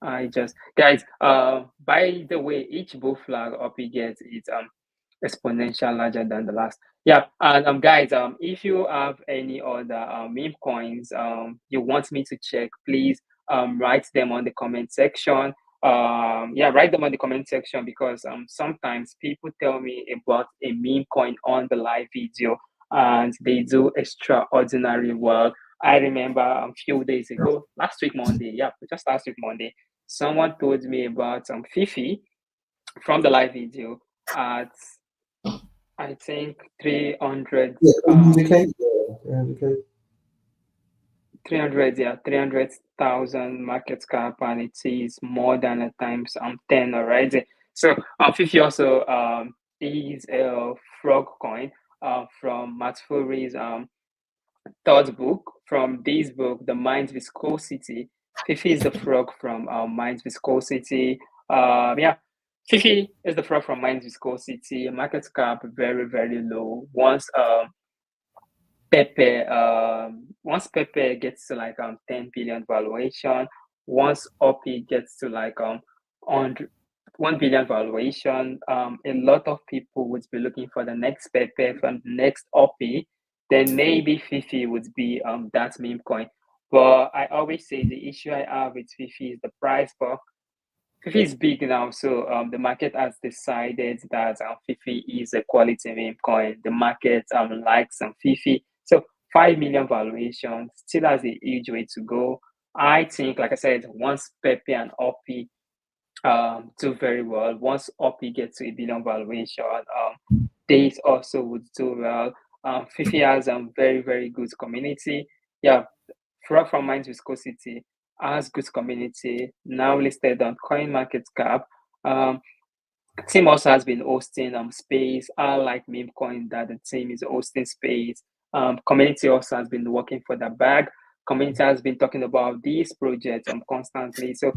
I just guys. By the way, each bull flag up he gets is exponential larger than the last. Yeah, and guys, if you have any other meme coins you want me to check, please write them on the comment section. Yeah, write them on the comment section because sometimes people tell me about a meme coin on the live video and they do extraordinary work. I remember a few days ago, last week Monday, yeah, just last week Monday, someone told me about Fifi from the live video at I think 300 Yeah, 300K. Yeah, 300K. 300, yeah, 300,000 market cap, and it is more than a times 10 already. So Fifi also is a frog coin from Matt Fury's third book. From this book, The Mind's Viscosity. Fifi is the frog from Mind's Viscosity. Yeah, Fifi is the frog from Mind's Viscosity. Market cap very, very low. Once Pepe gets to like 10 billion valuation, once OP gets to like 100 1 billion valuation, a lot of people would be looking for the next Pepe from the next OP, then maybe Fifi would be that meme coin. But I always say the issue I have with Fifi is the price, but Fifi is big now, so the market has decided that Fifi is a quality meme coin. The market likes Fifi, so 5 million valuation still has a huge way to go. I think, like I said, once Pepe and Oppi do very well, once Oppi gets to a billion valuation, Days also would do well. Fifi has a very very good community. Yeah, from Minds Viscosity has good community, now listed on CoinMarketCap. Um, Team also has been hosting space. I like meme coin that the team is hosting space. Community also has been working for the bag. Community has been talking about these projects constantly. So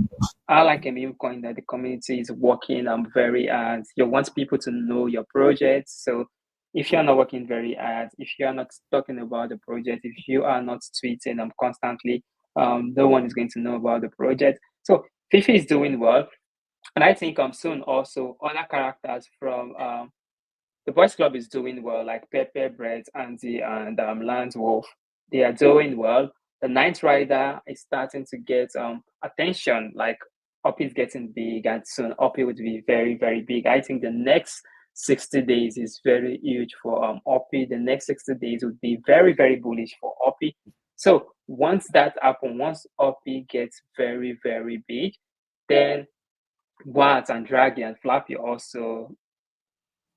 I like a meme coin that the community is working very hard. You want people to know your project. So if you're not working very hard, if you are not talking about the project, if you are not tweeting constantly, no one is going to know about the project. So Fifi is doing well. And I think soon also other characters from the Boys Club is doing well, like Pepe, Brett, Andy, and Lance Wolf. They are doing well. The Ninth Rider is starting to get attention, like Uppy is getting big, and soon Uppy would be very, very big. I think the next 60 days is very huge for Uppy. The next 60 days would be very, very bullish for Uppy. So once that happens, once Uppy gets very, very big, then Wat and Draghi and Flappy also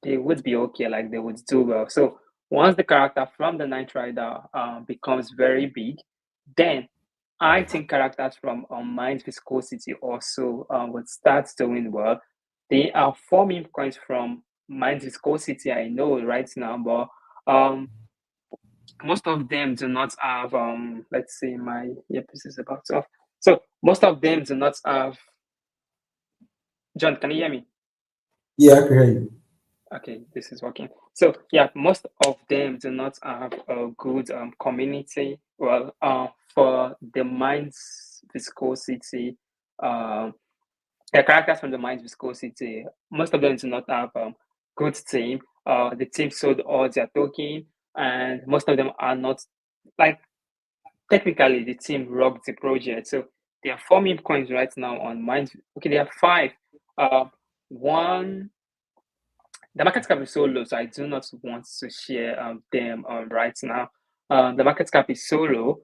they would be okay, like they would do well. So once the character from the Night Rider becomes very big, then I think characters from Mind's Viscosity also would start doing well. They are forming coins from Mind's Viscosity, I know right now, but most of them do not have let's see, my earpiece is about off. So most of them do not have John, can you hear me? Yeah, I can hear you. Okay, this is working. So yeah, most of them do not have a good community. Well, for the mind's viscosity, um, the characters from the mind's viscosity, most of them do not have good team. The team sold all their token, and most of them are not like technically the team rocked the project. So there are four meme coins right now on minds. Okay, there are five. One the market cap is so low, so I do not want to share them right now. The market cap is so low,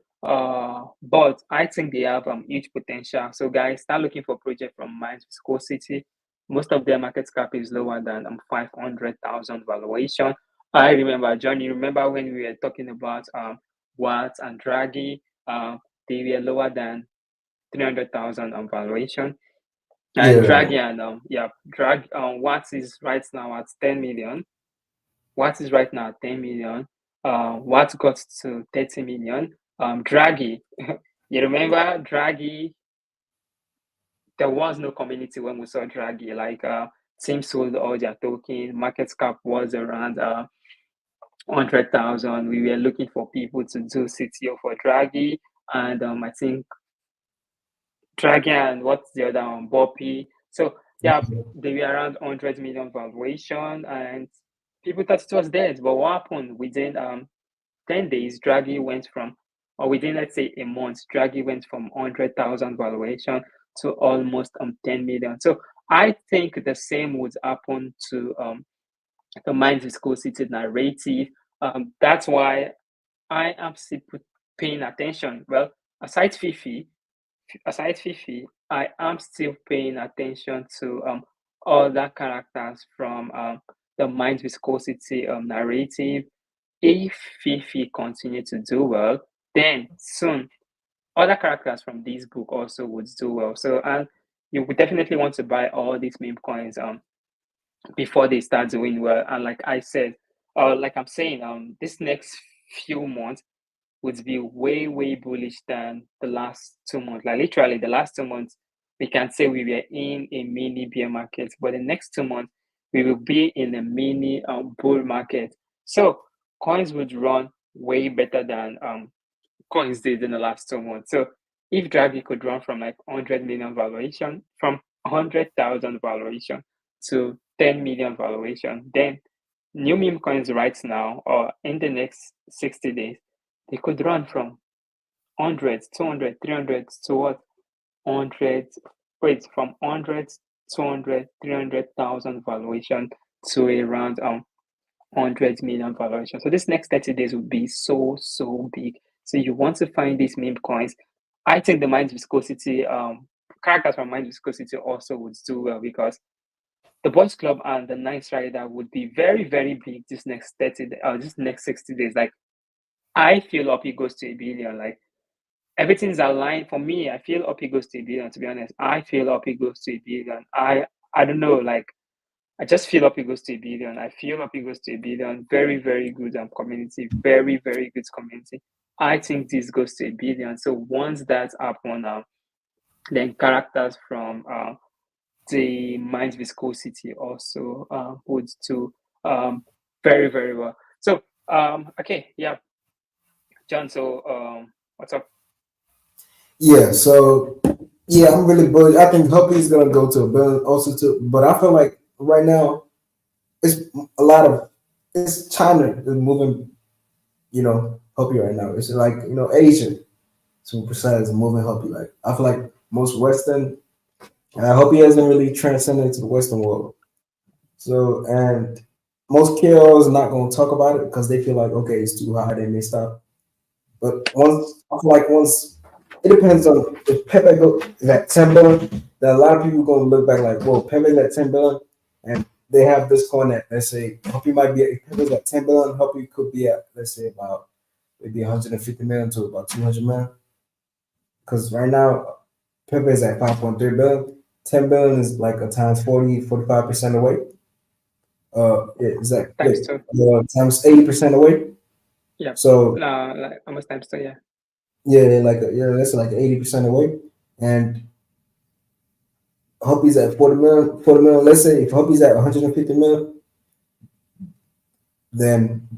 but I think they have huge potential. So guys, start looking for project from Mines Viscosity. Most of their market cap is lower than 500,000 valuation. I remember, John, you remember when we were talking about Watts and Draghi, they were lower than 300,000 valuation. And Yeah, Dragian, yeah, Watts is right now at 10 million. Watts is right now at 10 million. Watts got to 30 million. Draghi, You remember Draghi? There was no community when we saw Draghi. Like teams sold all their token. Market cap was around 100,000. We were looking for people to do CTO for Draghi, and I think Draghi and what's the other one, Boppy. So yeah, they were around 100 million valuation, and people thought it was dead. But what happened within 10 days? Draghi went from, or within let's say a month, Draghi went from 100,000 valuation to almost 10 million. So I think the same would happen to the mind viscosity narrative. That's why I am still paying attention. Well, aside Fifi, I am still paying attention to other characters from the mind viscosity narrative. If Fifi continue to do well, then soon other characters from this book also would do well. So and you would definitely want to buy all these meme coins before they start doing well. And like I said, like I'm saying, this next few months would be way, way bullish than the last 2 months. Like literally the last 2 months, we can say we were in a mini bear market, but the next 2 months, we will be in a mini bull market. So coins would run way better than coins did in the last 2 months. So if Draghi could run from like 100 million valuation, from 100,000 valuation to 10 million valuation, then new meme coins right now or in the next 60 days, they could run from hundreds, 200, 300 to what? Hundreds, wait, from hundreds, 200, 300,000 valuation to around 100 million valuation. So this next 30 days will be so, so big. So you want to find these meme coins. I think the mind viscosity, characters from mind viscosity also would do well because the Boys Club and the Nice Rider would be very, very big this next 30, this next 60 days. Like I feel up it goes to a billion. Like everything's aligned for me. I feel up it goes to a billion. To be honest, I feel up it goes to a billion. I don't know. Like I just feel up it goes to a billion. I feel up it goes to a billion. Very, very good community. Very, very good community. I think this goes to a billion. So once that's happen, then characters from the mind's viscosity also would do um, very, very well. So okay, yeah, John. So what's up? Yeah, so yeah, I'm really bullish. I think Huppy is gonna go to a billion also too, but I feel like right now it's a lot of it's China is moving, Huppy right now. It's like Asian to be precise moving Huppy. Like I feel like most Western and I hope he hasn't really transcended to the Western world. So and most KOs are not gonna talk about it because they feel like okay, it's too high, they may stop. But once I feel like once it depends on if Pepe is at 10 billion, then a lot of people gonna look back like, whoa, Pepe's at 10 billion, and they have this coin at let's say Hope might be if Pepe's at 10 billion, Hope could be at let's say about maybe 150 million to about 200 million. Because right now Pepe is at 5.3 billion. 10 billion is like a times 40, 45% away. Yeah, Times two. times 80% away. Yeah. So Like almost times two. Yeah. yeah, that's like 80% away. And Hope's at 40 million, 40 million. Let's say if Hope's at 150 million, then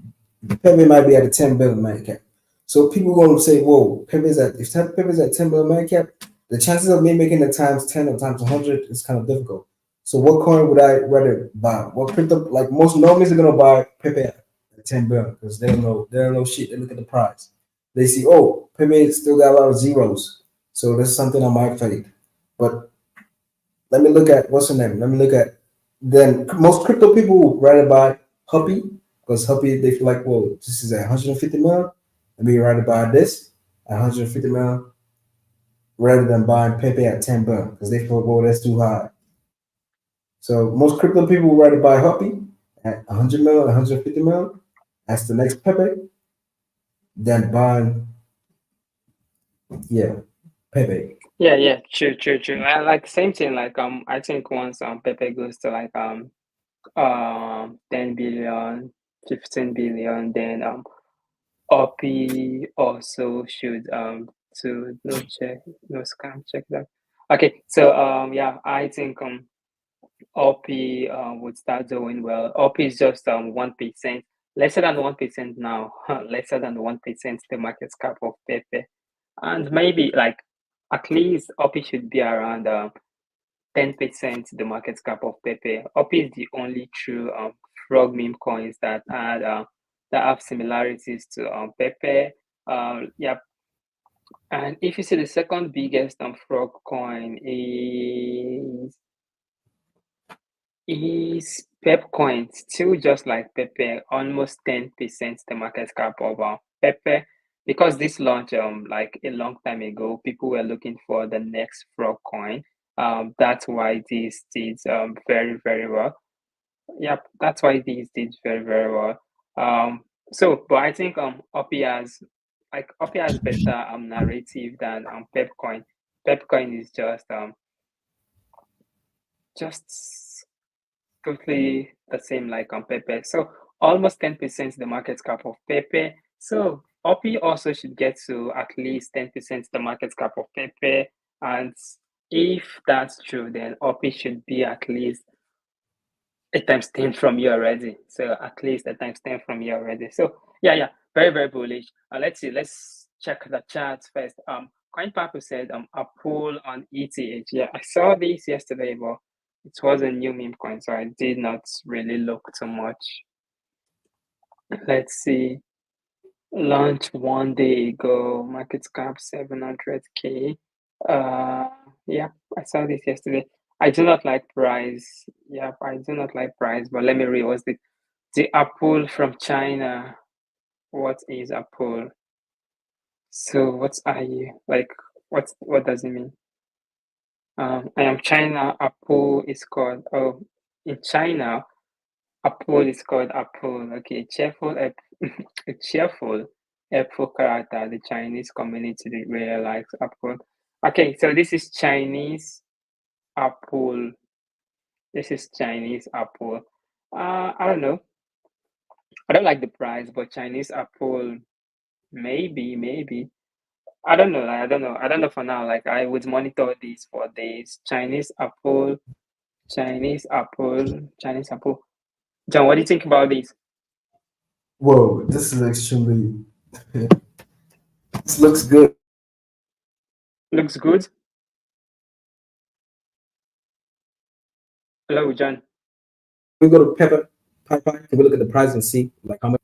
Pepe might be at a 10 billion market cap. So people going to say, whoa, Pepe's at 10 billion market cap, the chances of me making it times 10 or times 100 is kind of difficult. So what coin would I rather buy? What crypto, like most normies are going to buy Pepe at 10 billion because they don't know shit. They look at the price. They see, oh, Pepe still got a lot of zeros. So this is something I might trade. But let me look at what's her name. Let me look at then most crypto people would rather buy Huppy because Huppy they feel like, well, this is at 150 million. Let me rather buy this at 150 million rather than buying Pepe at 10 billion because they feel, well, that's too high. So most crypto people would rather buy Huppy at 100 million, 150 million. That's the next Pepe than buying, yeah, Pepe. Yeah, yeah, true, true, true. And like same thing, like I think once Pepe goes to like 10 billion, 15 billion, then OP also should to no check, no scam, check that. Okay, so yeah, I think OP would start doing well. OP is just 1%, lesser than 1% now, lesser than 1% the market cap of Pepe, and maybe like at least OP should be around 10% the market cap of Pepe. OP is the only true frog meme coins that have similarities to Pepe. Yeah, and if you see the second biggest frog coin is Pepcoin, still just like Pepe, almost 10% the market cap of Pepe. Because this launched like a long time ago, people were looking for the next frog coin. That's why this did very, very well. Yep, that's why these did very, very well. But I think Opi has better narrative than Pepcoin. Pepcoin is just totally the same like on Pepe. So almost 10% the market cap of Pepe. So Opi also should get to at least 10% the market cap of Pepe. And if that's true, then Opi should be at least a times 10 from you already. So at least a times 10 from you already. So yeah, very, very bullish. Let's see, let's check the charts first. Coin Papu said a pull on ETH. Yeah, I saw this yesterday, but it was a new meme coin, so I did not really look too much. Let's see. Launch 1 day ago, market cap 700K. Uh, yeah, I saw this yesterday. I do not like price. Yeah, I do not like price, but let me read what's the apple from China. What is apple? So what's I like what does it mean? I am China, apple is called in China, apple is called apple. Okay, cheerful a cheerful apple character. The Chinese community really likes apple. Okay, so this is Chinese apple. This is Chinese apple. I don't know. I don't like the price, but Chinese apple, maybe. I don't know. I don't know. I don't know for now. Like I would monitor this for days. Chinese apple. John, what do you think about this? Whoa, this is extremely. This looks good. Looks good. Hello, John. We go to Pepper Pie Pie. Can we look at the price and see like how much?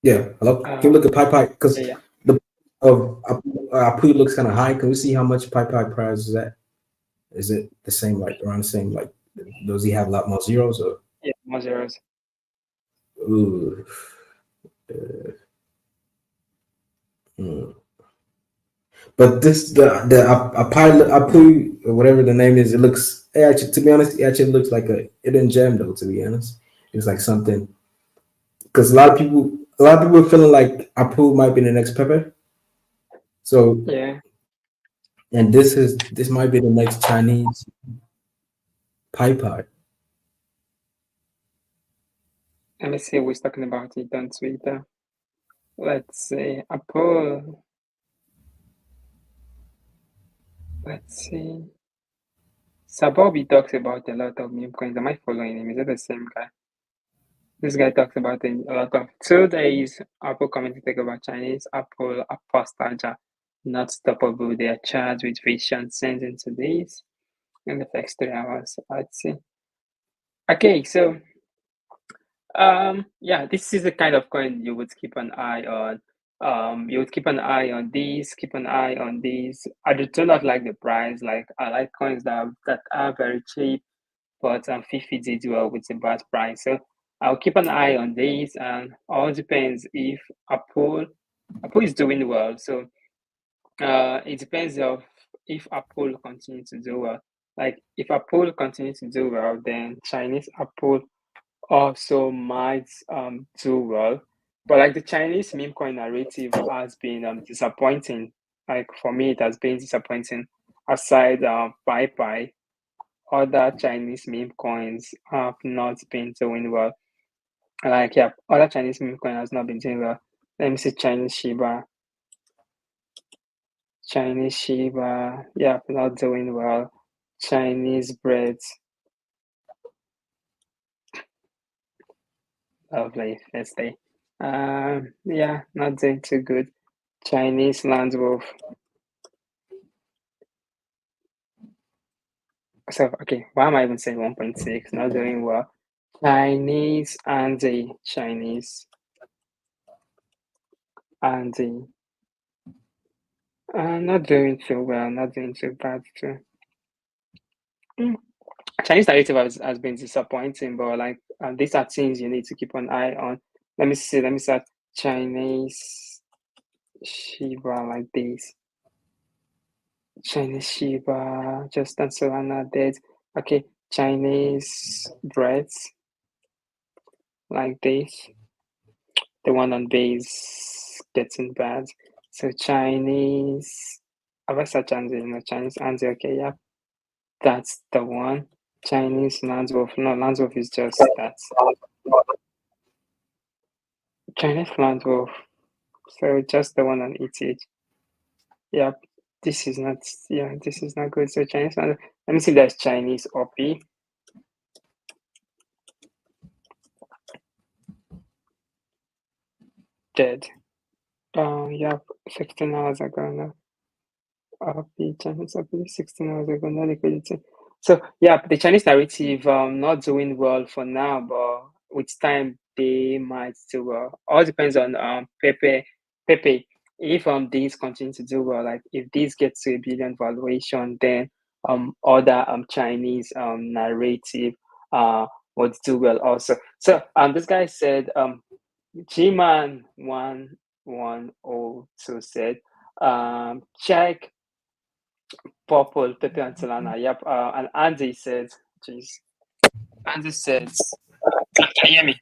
Yeah, hello. Can we Uh, look at Pie Pie? Because yeah. the of Apu looks kind of high. Can we see how much Pie Pie price is at? Is it the same, like around the same? Like, does he have a lot more zeros or? Yeah, more zeros. Ooh. Hmm. But this the a pilot Apu or whatever the name is. It looks actually, to be honest, it actually looks like a hidden gem though. To be honest, it's like something because a lot of people are feeling like Apu might be the next Pepper. So Yeah. and this might be the next Chinese pie pie. Let me see who's talking about it on Twitter. Let's see. Apple. Let's see. Sabobi talks about a lot of meme coins. Am I following him? Is it the same guy? This guy talks about a lot of 2 days. Apple commented about Chinese Apple apostasia, not stoppable. They are charged with vision sent into this in the next 3 hours. Let's see. Okay, so yeah, this is the kind of coin you would keep an eye on. You would keep an eye on these, keep an eye on these. I do not like the price. Like I like coins that are very cheap, but Fifi did well with a bad price. So I'll keep an eye on these, and all depends if Apple is doing well. So it depends of if Apple continue to do well. Like if Apple continue to do well, then Chinese Apple also might do well. But like the Chinese meme coin narrative has been disappointing. Like for me, it has been disappointing. Aside Pi Pi, other Chinese meme coins have not been doing well. Like yeah, other Chinese meme coin has not been doing well. Let me see Chinese Shiba. Chinese Shiba, yeah, not doing well. Chinese breads, lovely, let's say. Yeah, not doing too good. Chinese land wolf. So, okay, why am I even saying 1.6? Not doing well. Chinese Andy, Chinese Andy. Not doing too well, not doing too bad too. Mm. Chinese narrative has been disappointing, but like these are things you need to keep an eye on. Let me start Chinese Shiba like this. Chinese Shiba, just and Solana dead. Okay, Chinese breads like this. The one on base getting bad. So Chinese. Have I said Chinese? No, Chinese Anzi. Okay, yeah, that's the one. Chinese Landswolf. No, Landswolf is just that. Chinese Landswolf. So just the one on ETH. Yep. This is not. Yeah, this is not good. So Chinese Landswolf. Let me see. If there's Chinese OP. Dead. Yep. 16 hours ago now. The Chinese OP 16 hours ago. No liquidity. So yeah, the Chinese narrative not doing well for now, but with time they might do well. All depends on Pepe. If these continue to do well, like if these get to a billion valuation, then other Chinese narrative would do well also. So this guy said G-Man 1102 said check Purple, Pepe and Solana. Yep. And Andy said, jeez. Andy says, can you hear me?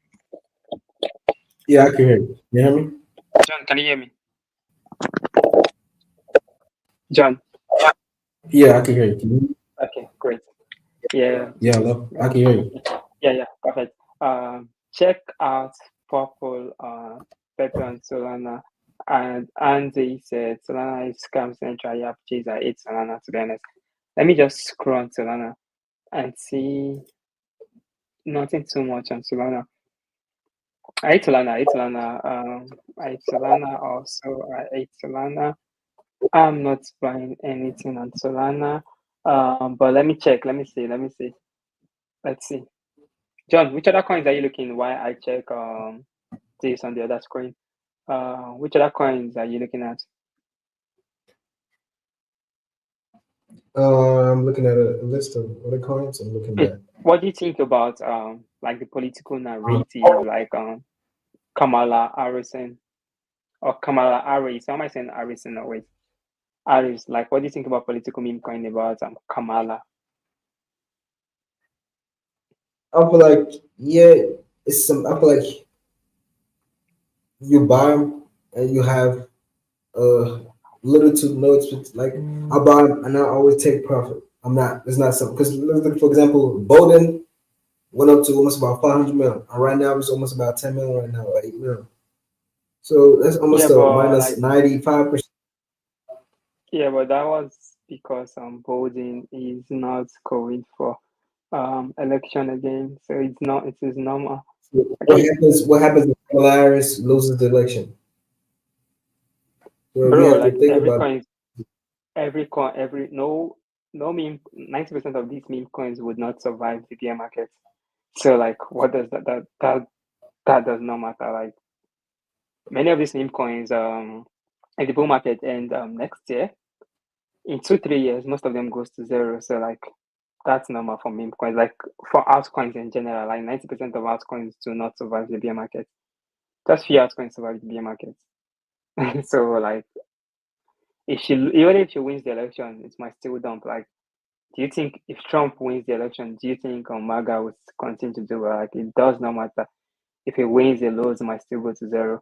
Yeah, I can hear you. You hear me? John, can you hear me? John. Yeah, I can hear you. Can you hear me? Okay, great. Yeah. Yeah, hello. I Yeah. can hear you. Yeah, perfect. Check out Purple, Pepe and Solana. And Andy said Solana is scam central. Yep, jeez, I hate Solana to be honest. Let me just scroll on Solana and see nothing too much on Solana. I hate Solana. I hate Solana also. I hate Solana. I'm not buying anything on Solana. But let me check. Let me see. Let me see. Let's see. John, which other coins are you looking? Why I check this on the other screen? Which other coins are you looking at? I'm looking at a list of other coins. I'm looking Hmm. back. What do you think about like the political narrative, like Kamala Harrison or Kamala Harris? How am I saying Harrison? No, wait, Harris. Like, what do you think about political meme coin about Kamala? I feel like yeah, it's some. I feel like you buy them and you have little to no expect. Like I buy them and I always take profit. I'm not. It's not something because look for example, Bolden went up to almost about 500 million. And right now it's almost about 10 million right now, or 8 million. So that's Yeah, almost a but minus like 95%. yeah, but that was because Biden is not going for election again, so it's not it is normal. What Okay, happens? What happens if Polaris loses the election? So we bro, have to like think about. every coin, every no meme 90% of these meme coins would not survive the bear market. So like, what does that does not matter. Like many of these meme coins, if the bull market end next year, in 2 3 years, most of them goes to zero. So like that's normal for meme coins. Like for altcoins in general, like 90% of altcoins do not survive the bear market. Just few altcoins survive the bear market. So like if she even if she wins the election, it might still dump. Like, do you think if Trump wins the election, do you think MAGA would continue to do well? Like it does not matter. If he wins, the lows might still go to zero.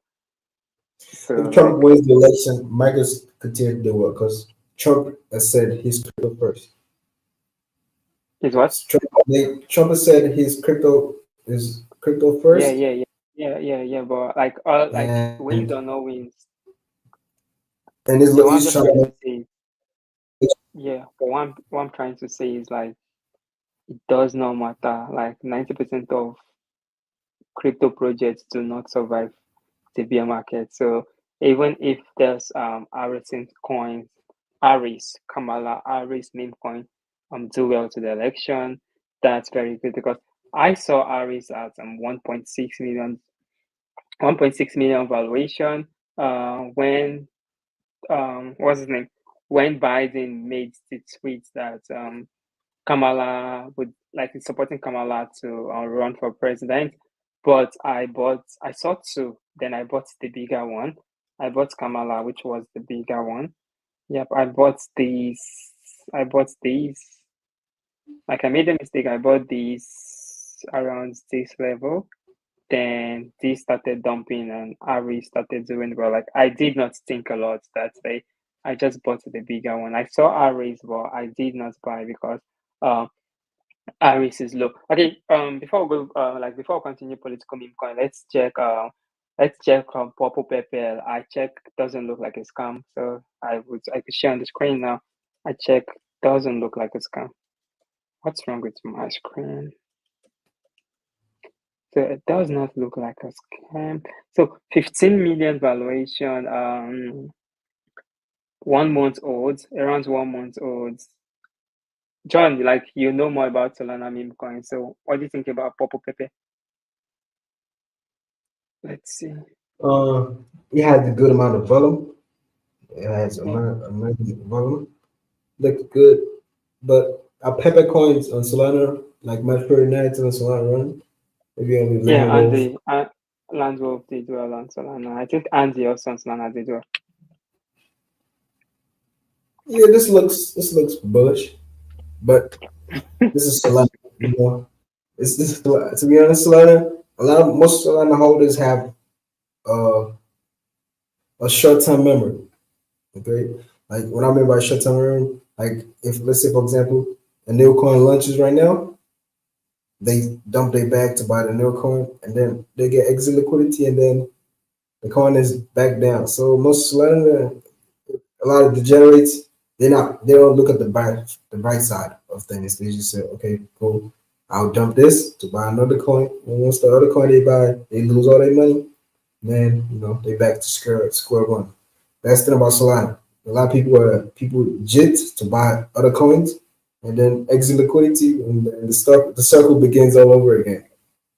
So If Trump like wins the election, Michael's continue to do well because Trump has said he's crypto first. is what? Trump has said his crypto is crypto Yeah, first, yeah, yeah, yeah. But like wins and or no wins, and they won't he's just trying to release it. yeah. What I'm trying to say is like it does not matter. Like 90% of crypto projects do not survive the bear market. So even if there's Harrison coins, Harris, Kamala Harris meme coin do well to the election, that's very good because I saw Harris at 1.6 million valuation when what's his name? When Biden made the tweet that Kamala would like supporting Kamala to run for president. But I saw two. Then I bought the bigger one. I bought Kamala, which was the bigger one. Yep, I bought these. Like I made a mistake. I bought these around this level. Then these started dumping and Ari started doing well. Like I did not think a lot that day. I just bought the bigger one. I saw Ari's, but I did not buy because um Aris is low. Okay, before we go, before we continue political meme coin, let's check Purple Pepper. I check doesn't look like a scam, so I could share on the screen now. I check doesn't look like a scam. What's wrong with my screen? So it does not look like a scam. So 15 million valuation, 1 month old, around 1 month old. John, like you know more about Solana meme coin. So what do you think about Purple Pepper? Let's see. Uh, it has a good amount of volume. It has Yeah. amount of volume. Looks good, but our pepper coins on Solana, like my favorite nights on Solana run, maybe only Yeah, Land and Wolf. the Landwolf did well on Solana. I think Andy also on Solana did well. Yeah, this looks bullish, but this is Solana. You know, it's this to be honest, Solana. Most Solana holders have uh, a short term memory. Okay, like what I mean by short term memory, like if let's say for example, a new coin launches right now, they dump their bag to buy the new coin, and then they get exit liquidity, and then the coin is back down. So most Solana, a lot of degenerates, they don't look at the bright side of things. They just say, okay, cool, I'll dump this to buy another coin. And once the other coin they buy, they lose all their money. Then they back to square one. That's the thing about Solana. A lot of people jit to buy other coins, and then exit liquidity, and the circle begins all over again.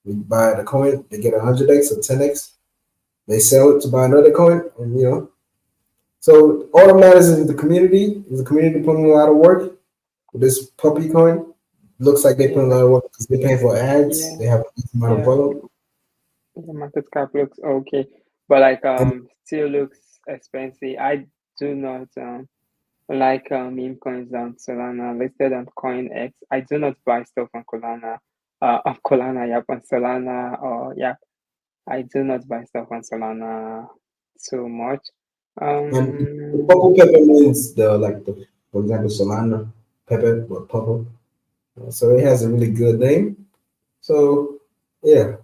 They buy the coin, they get 100x or 10x. They sell it to buy another coin, and so all that matters is the community. Is the community putting a lot of work with this puppy coin? Looks like they put a Yeah, lot of work because they're paying for ads. yeah, They have a decent amount of yeah. volume. The market cap looks okay, but like And still looks expensive. I do not like meme coins on Solana listed on CoinX. I do not buy stuff on Solana. On Solana, yep, on Solana, or yeah, I do not buy stuff on Solana too much. and the Um, purple pepper means for example Solana pepper or purple. So it has a really good name. So yeah,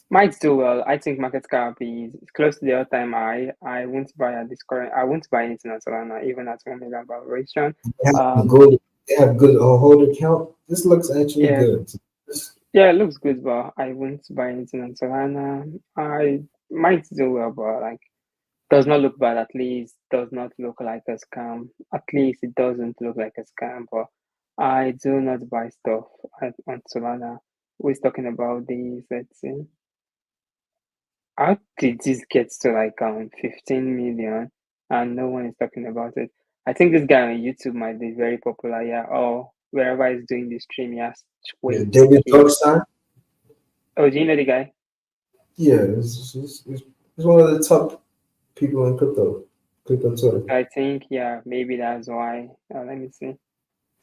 might do well. I think market cap is close to the all-time high. I won't buy at this current. I won't buy anything on Solana, even at 1 million valuation. they have Um, good they have good holder count. This looks actually yeah, good. yeah, it looks good, but I won't buy anything on Solana. I might do well, but like does not look bad. At least does not look like a scam. At least it doesn't look like a scam. But I do not buy stuff on Solana. We're talking about these. Let's see. How did this get to like 15 million and no one is talking about it? I think this guy on YouTube might be very popular, yeah. Or wherever he's doing the stream, he has Yeah, David 20K. Dorkstein. Oh, do you know the guy? Yeah, it's one of the top people in crypto Twitter. I think, yeah, maybe that's why. Let me see.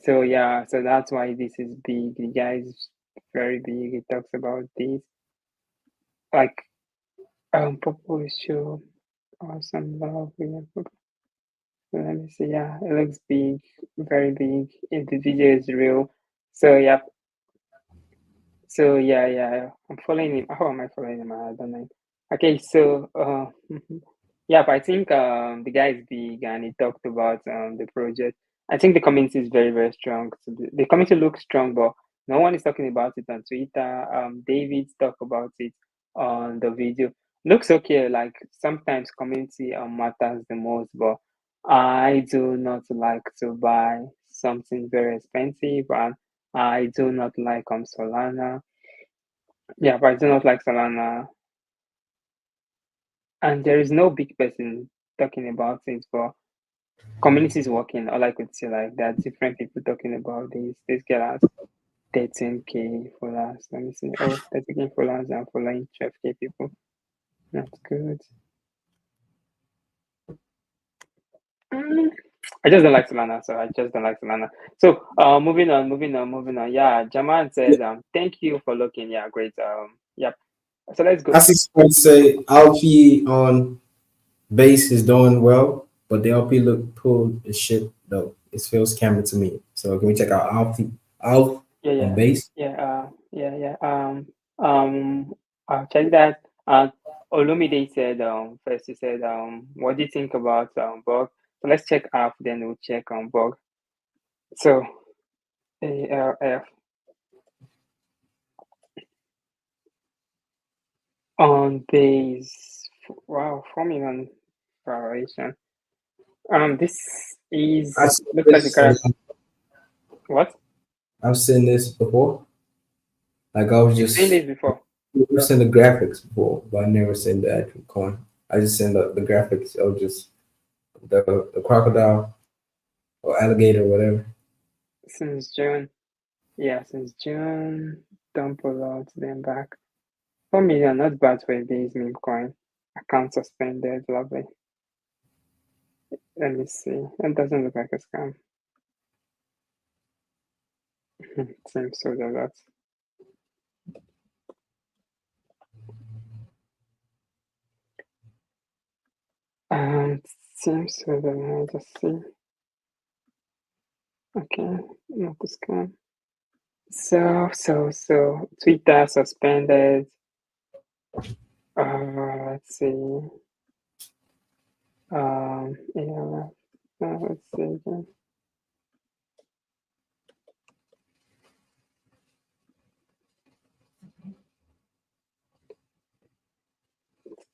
So yeah, so that's why this is big. The guy is very big. He talks about this. Like Popo show awesome love. Let me see. Yeah, it looks big, very big. If the video is real. So yeah, so yeah, I'm following him. How am I following him? I don't know. Okay, so Yeah, but I think the guy is big and he talked about the project. I think the community is very, very strong. So the community looks strong, but no one is talking about it on Twitter. David talked about it on the video. Looks okay. Like sometimes community matters the most, but I do not like to buy something very expensive, and I do not like Solana. Yeah, but I do not like Solana, and there is no big person talking about it, but community is working. All I could say, like, there are different people talking about this. This girl has 13K followers. Let me see. Oh, 13K followers and following 12K people. That's good. Mm, I just don't like Solana, so I just don't like Solana. So, moving on. Yeah, Jaman says, thank you for looking. Yeah, great. Yep. So let's go. I see someone say LP on base is doing well, but the LP look pulled as shit though. It feels scammy to me. So can we check out LP Alf Yeah, on yeah, base? yeah. I'll check that. Olumide said, first he said, what do you think about bug? So let's check app, then we'll check on bug. So ALF on base. Wow, 4 million variation. This I is see looks like the this. character. What? I've seen this before. Like I was You've seen just this before? I've seen the graphics before, but I never seen the actual coin. I just seen the graphics of just the crocodile or alligator, whatever. Since June. Yeah, since June. Don't pull out, then back. 4 million, not bad for a base meme coin. Account suspended, lovely. Let me see. It doesn't look like a scam. Seems so a lot. Seems so that I just see. Okay, not a scam. So Twitter suspended. Let's see. Yeah. Let's see again.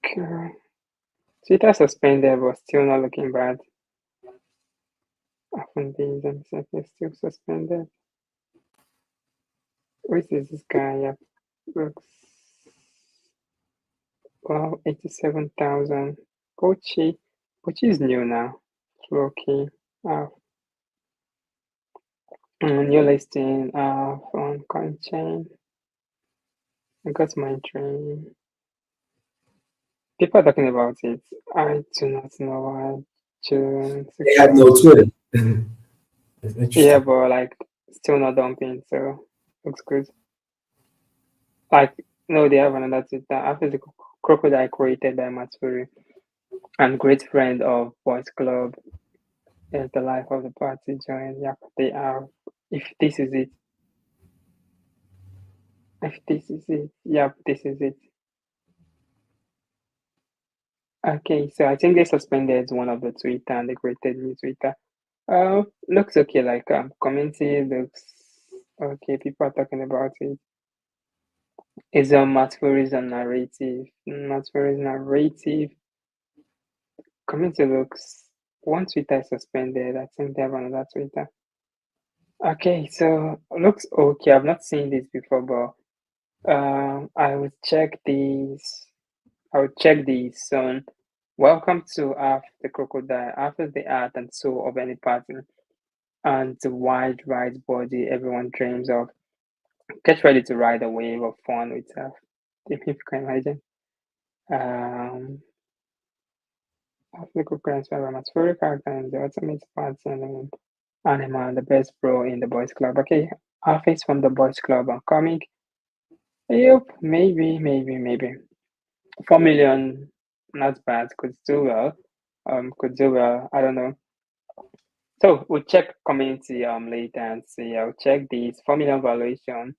Okay. Twitter suspended, but still not looking bad. Often these themselves still suspended. Which is this guy? Yep. Looks well, 87,000. Pochi. Pochi is new now. Floki. Uh, New listing on CoinChain. I got my train. People are talking about it. I do not know why. June They have 6th. no Twitter. It's Yeah, interesting. but like still not dumping, so looks good. Like no, they have another Twitter. After the crocodile created by Matsuri and great friend of Boys Club is the life of the party joined. Yep, they are. If this is it, if this is it, yep, this is it. Okay, so I think they suspended one of the Twitter and they created new Twitter. Looks okay. Like community looks okay. People are talking about it. Is a Matsuri's narrative. Matsuri's narrative. Community looks. One Twitter is suspended. I think they have another Twitter. Okay, so looks okay. I've not seen this before, but I will check these. I will check these soon. Welcome to After the Crocodile, after the art and soul of any party, and the wide right body everyone dreams of. Get ready to ride a wave of fun with if you can imagine. Um, After the Crocodile, I'm a story character and the ultimate party animal, the best bro in the boys club. Okay, Office from the boys club and comic. Yep, maybe. 4 million, not bad. Could do well. Could do well. I don't know. So we'll check community later and see. I'll check this 4 million valuation.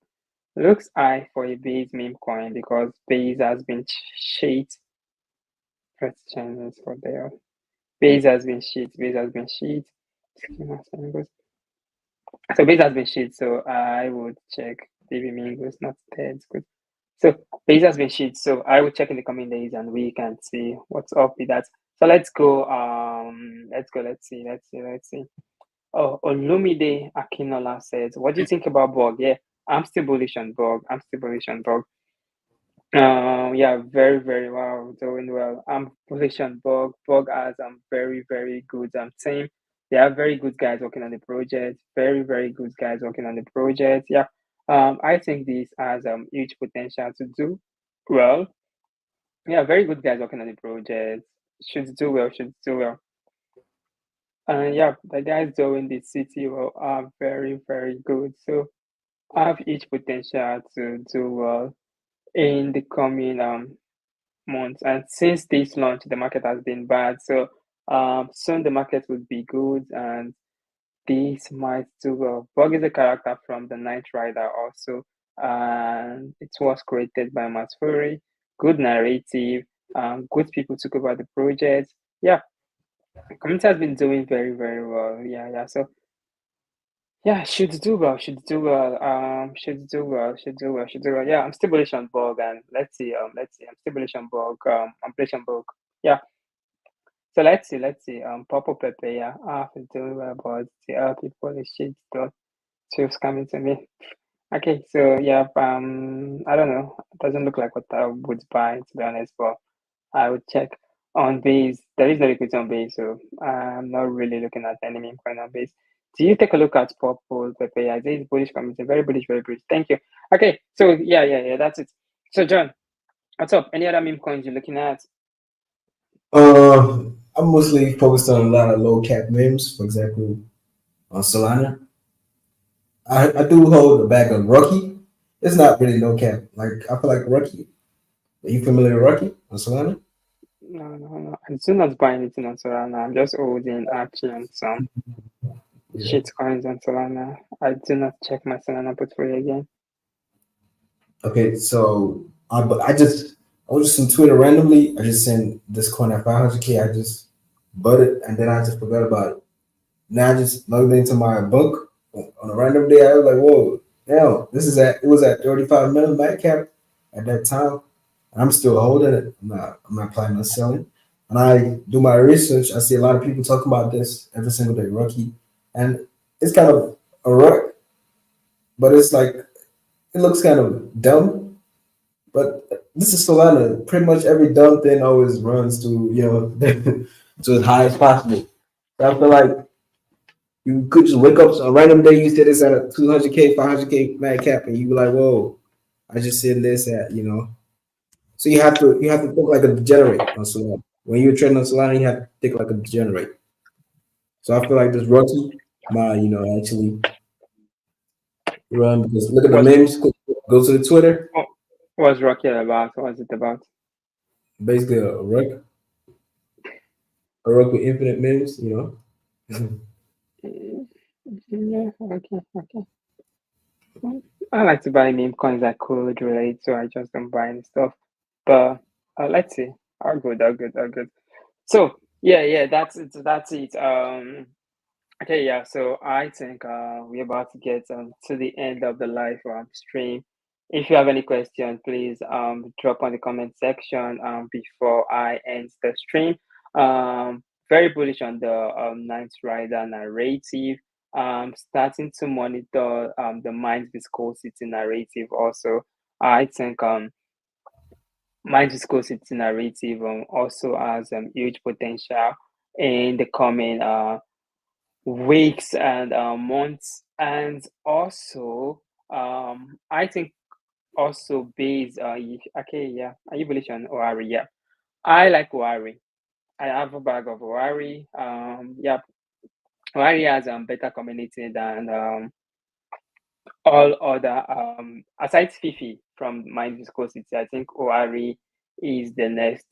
Looks high for a base meme coin because base has been shit question is for there. Base has been shit. Base has been shit. Schema Mingos. So base has been shit. So I would check baby Mingos, not dead. Good. So base has been shit. So I will check in the coming days and we can see what's up with that. So let's go. Let's go. Let's see. Let's see. Let's see. Oh, Olumide Akinola says, "What do you think about Bug?" Yeah, I'm still bullish on Bug. I'm still bullish on Bug. Yeah, very, very well, doing well. I'm bullish on Bug. Bug has very, very good team. They have very good guys working on the project. Very, very good guys working on the project. Yeah. I think this has huge potential to do well. Yeah, very good guys working on the project. Should do well. Should do well. And yeah, the guys doing the city well are very, very good. So I have each potential to do well in the coming months. And since this launch, the market has been bad. So soon the market will be good and this might do well. Bug is a character from the Knight Rider also. And it was created by Matt Fury. Good narrative. Good people took over the project. Yeah, the community has been doing very, very well. Yeah, yeah. So yeah, should do well, should do well, should do well, should do well, should do well. Yeah, I'm still bullish on Bug and let's see, I'm still bullish on Bug, I'm bullish on Bug. Yeah, so let's see, Purple Pepper, yeah, I have to do well, but the other people, the shit stuff, just coming to me. Okay, so yeah, I don't know, it doesn't look like what I would buy, to be honest, but I would check on base. There is no liquidity on base, so I'm not really looking at any meme coin on base. Do you take a look at Purple Pepe? Yeah, this is bullish community, very bullish, very bullish. Thank you. Okay, so yeah, that's it. So John, what's up? Any other meme coins you're looking at? I'm mostly focused on a lot of low cap memes. For example, on Solana, I do hold a bag of Rocky. It's not really low cap. Like I feel like Rocky. Are you familiar with Rocky on Solana? No. I do not buy anything on Solana. I'm just holding Archie and some Yeah. shit coins on Solana. I do not check my Solana portfolio again. Okay, so I was just on Twitter randomly. I just sent this coin at 500K. I just bought it and then I just forgot about it. Now I just logged into my book on a random day. I was like, whoa, damn, it was at 35 million market cap at that time. I'm still holding it. I'm not planning on selling. And I do my research. I see a lot of people talking about this every single day, rookie. And it's kind of a rock, but it's like it looks kind of dumb. But this is Solana. Pretty much every dumb thing always runs to, to as high as possible. So I feel like you could just wake up a random day, you said it's at a 200K, 500K mad cap, and you be like, whoa, I just said this at. So you have to think like a degenerate on Solana. When you're trading on Solana, you have to think like a degenerate. So I feel like this rookie might, actually run because look at the What's memes. Go to the Twitter. what, what's Rocky about? What's it about? Basically a rook with infinite memes. Mm, Yeah, okay. I like to buy meme coins that could relate, so I just don't buy any stuff. But let's see. All good. So yeah, that's it. That's it. Okay, yeah. So I think we're about to get to the end of the live stream. If you have any questions, please drop on the comment section before I end the stream. Very bullish on the Ninth Rider narrative. Starting to monitor the mind viscosity narrative also. I think mind viscosity narrative also has huge potential in the coming weeks and months. And also, I think also based okay, yeah, are you bullish on Owari? Yeah, I like Owari. I have a bag of Owari. Yeah, Owari has better community than all other aside Fifi from Mind Viscosity. I think Owari is the next.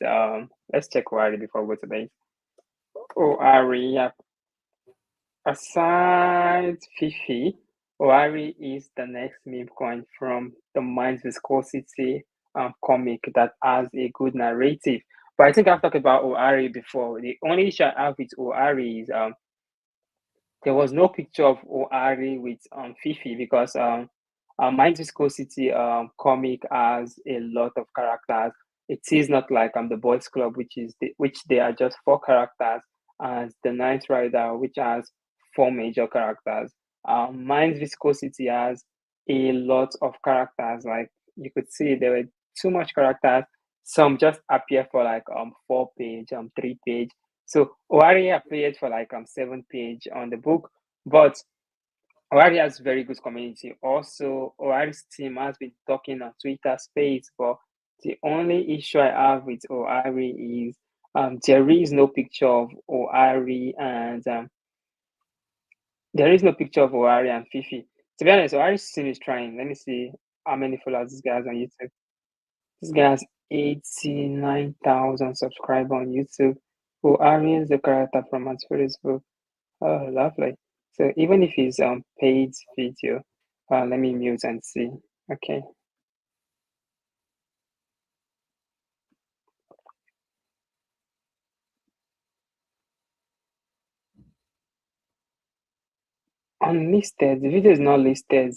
Let's check Owari before we go to bed. Owari, yeah, aside Fifi, Owari is the next meme coin from the Mind's Viscosity comic that has a good narrative. But I think I've talked about O'Ari before. The only issue I have with O'Ari is there was no picture of O'Ari with Fifi because Mind Viscosity comic has a lot of characters. It is not like the Boys Club, which they are just four characters, and the Night Rider, which has four major characters. Mind Viscosity has a lot of characters. Like you could see, there were too much characters. Some just appear for like 4 page, 3 page. So Owari appeared for like 7 page on the book, but Owari has very good community. Also, Owari's team has been talking on Twitter Space, but the only issue I have with Owari is there is no picture of Owari and there is no picture of Owari and Fifi. To be honest, Owari's team is trying. Let me see how many followers this guy has on YouTube. This guy has 89,000 subscribers on YouTube. Owari is the character from Matsu's book. Oh, lovely. So even if it's paid video, let me mute and see. Okay. Unlisted. The video is not listed.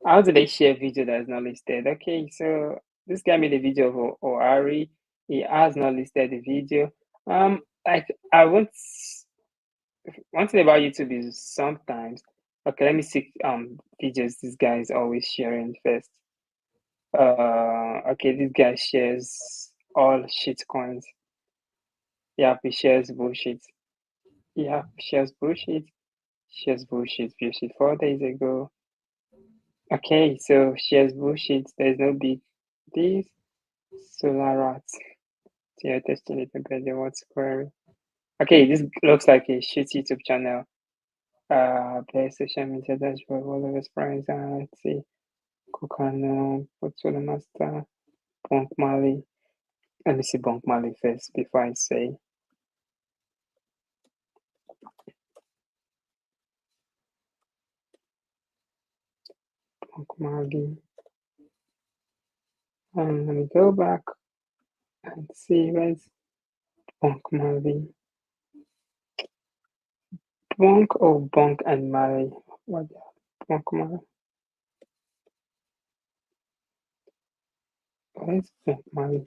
How do they share video that is not listed? Okay, so this guy made a video of O'Ari. He has not listed the video. Like I won't. One thing about YouTube is sometimes. Okay, let me see. Videos this guy is always sharing first. Okay, this guy shares all shit coins. Yeah, he shares bullshit. Yeah, shares bullshit. Shares bullshit. Bullshit 4 days ago. Okay, so shares bullshit. There's no big this. Solar rats. So you're testing it about the what's query. Okay, this looks like a shit YouTube channel. Play social media dashboard, all of his friends. Let's see. Kokano, what's the master? Bonk Mali. Let me see Bonk Mali first before I say. Bonk Mali. Let me go back and see where's Bonk Mali. Bonk or Bonk and Mali? What the Bonk Mali? Where's Bonk Mali?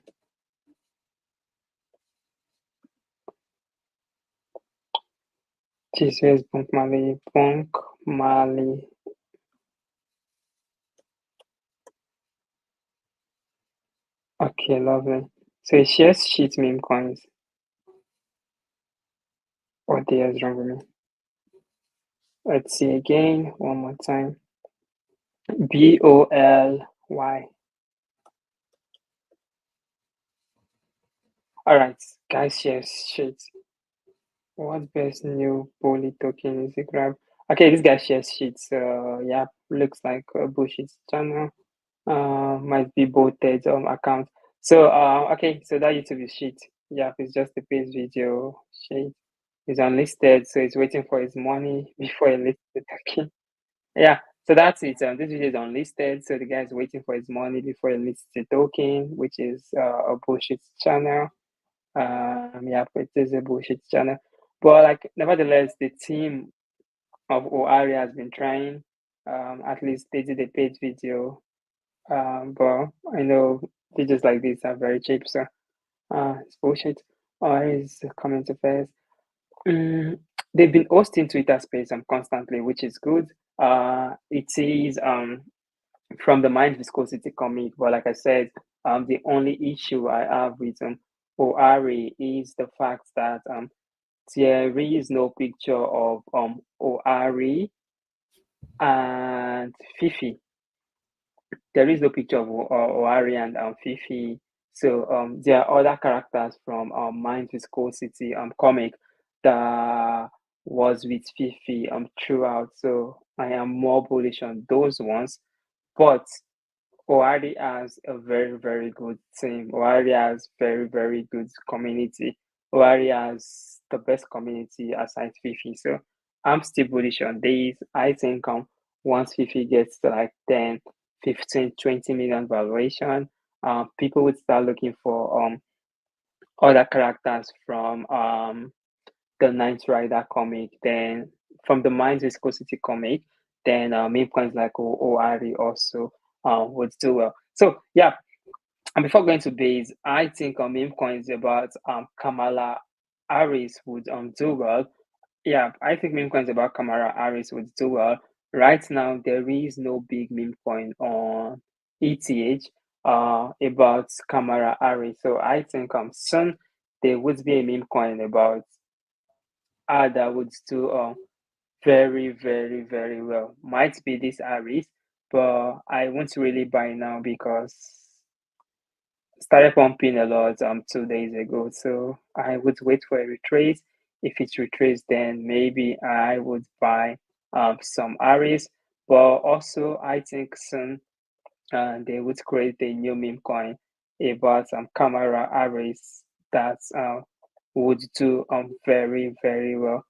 Jeez, where's Bonk Mali? Bonk Mali. Okay, lovely. So it shares shit meme coins. What the hell is wrong with me? Let's see again, one more time. BOLY. Alright, guys, shares shit. What best new bully token is it grab? Okay, this guy shares shit. So yeah, looks like a bullshit channel. Might be boted account. So okay, so that YouTube is shit. Yeah, it's just a paid video shit. It's unlisted, so it's waiting for his money before he lists the token. Yeah, so that's it. This video is unlisted, so the guy is waiting for his money before he lists the token, which is a bullshit channel. Yeah, it is a bullshit channel. But like, nevertheless, the team of O'Ari has been trying. At least they did a paid video. But I know videos like this are very cheap, so it's bullshit. O'Ari is coming to first. They've been hosting Twitter Space constantly, which is good. It is from the Mind Viscosity comic, but like I said, the only issue I have with O'Ari is the fact that there is no picture of O'Ari and Fifi. There is no picture of O'Ari and Fifi. So there are other characters from Mind Viscosity comic that was with Fifi throughout. So I am more bullish on those ones. But Oari has a very, very good team. Oari has very, very good community. Oari has the best community aside Fifi. So I'm still bullish on these. I think once Fifi gets to like 10, 15, 20 million valuation, people would start looking for other characters from the Ninth Rider comic, then from the Minds Viscosity comic, then meme coins like Oari also would do well. So yeah, and before going to base, I think meme coins about Kamala Harris would do well. Yeah, I think meme coins about Kamala Harris would do well. Right now, there is no big meme coin on ETH about Kamala Harris. So I think soon there would be a meme coin about that would do very, very, very well. Might be this Harris, but I won't really buy now because started pumping a lot 2 days ago. So I would wait for a retrace. If it's retraced, then maybe I would buy some Aries. But also, I think soon they would create a new meme coin about camera Aries that would do very, very well.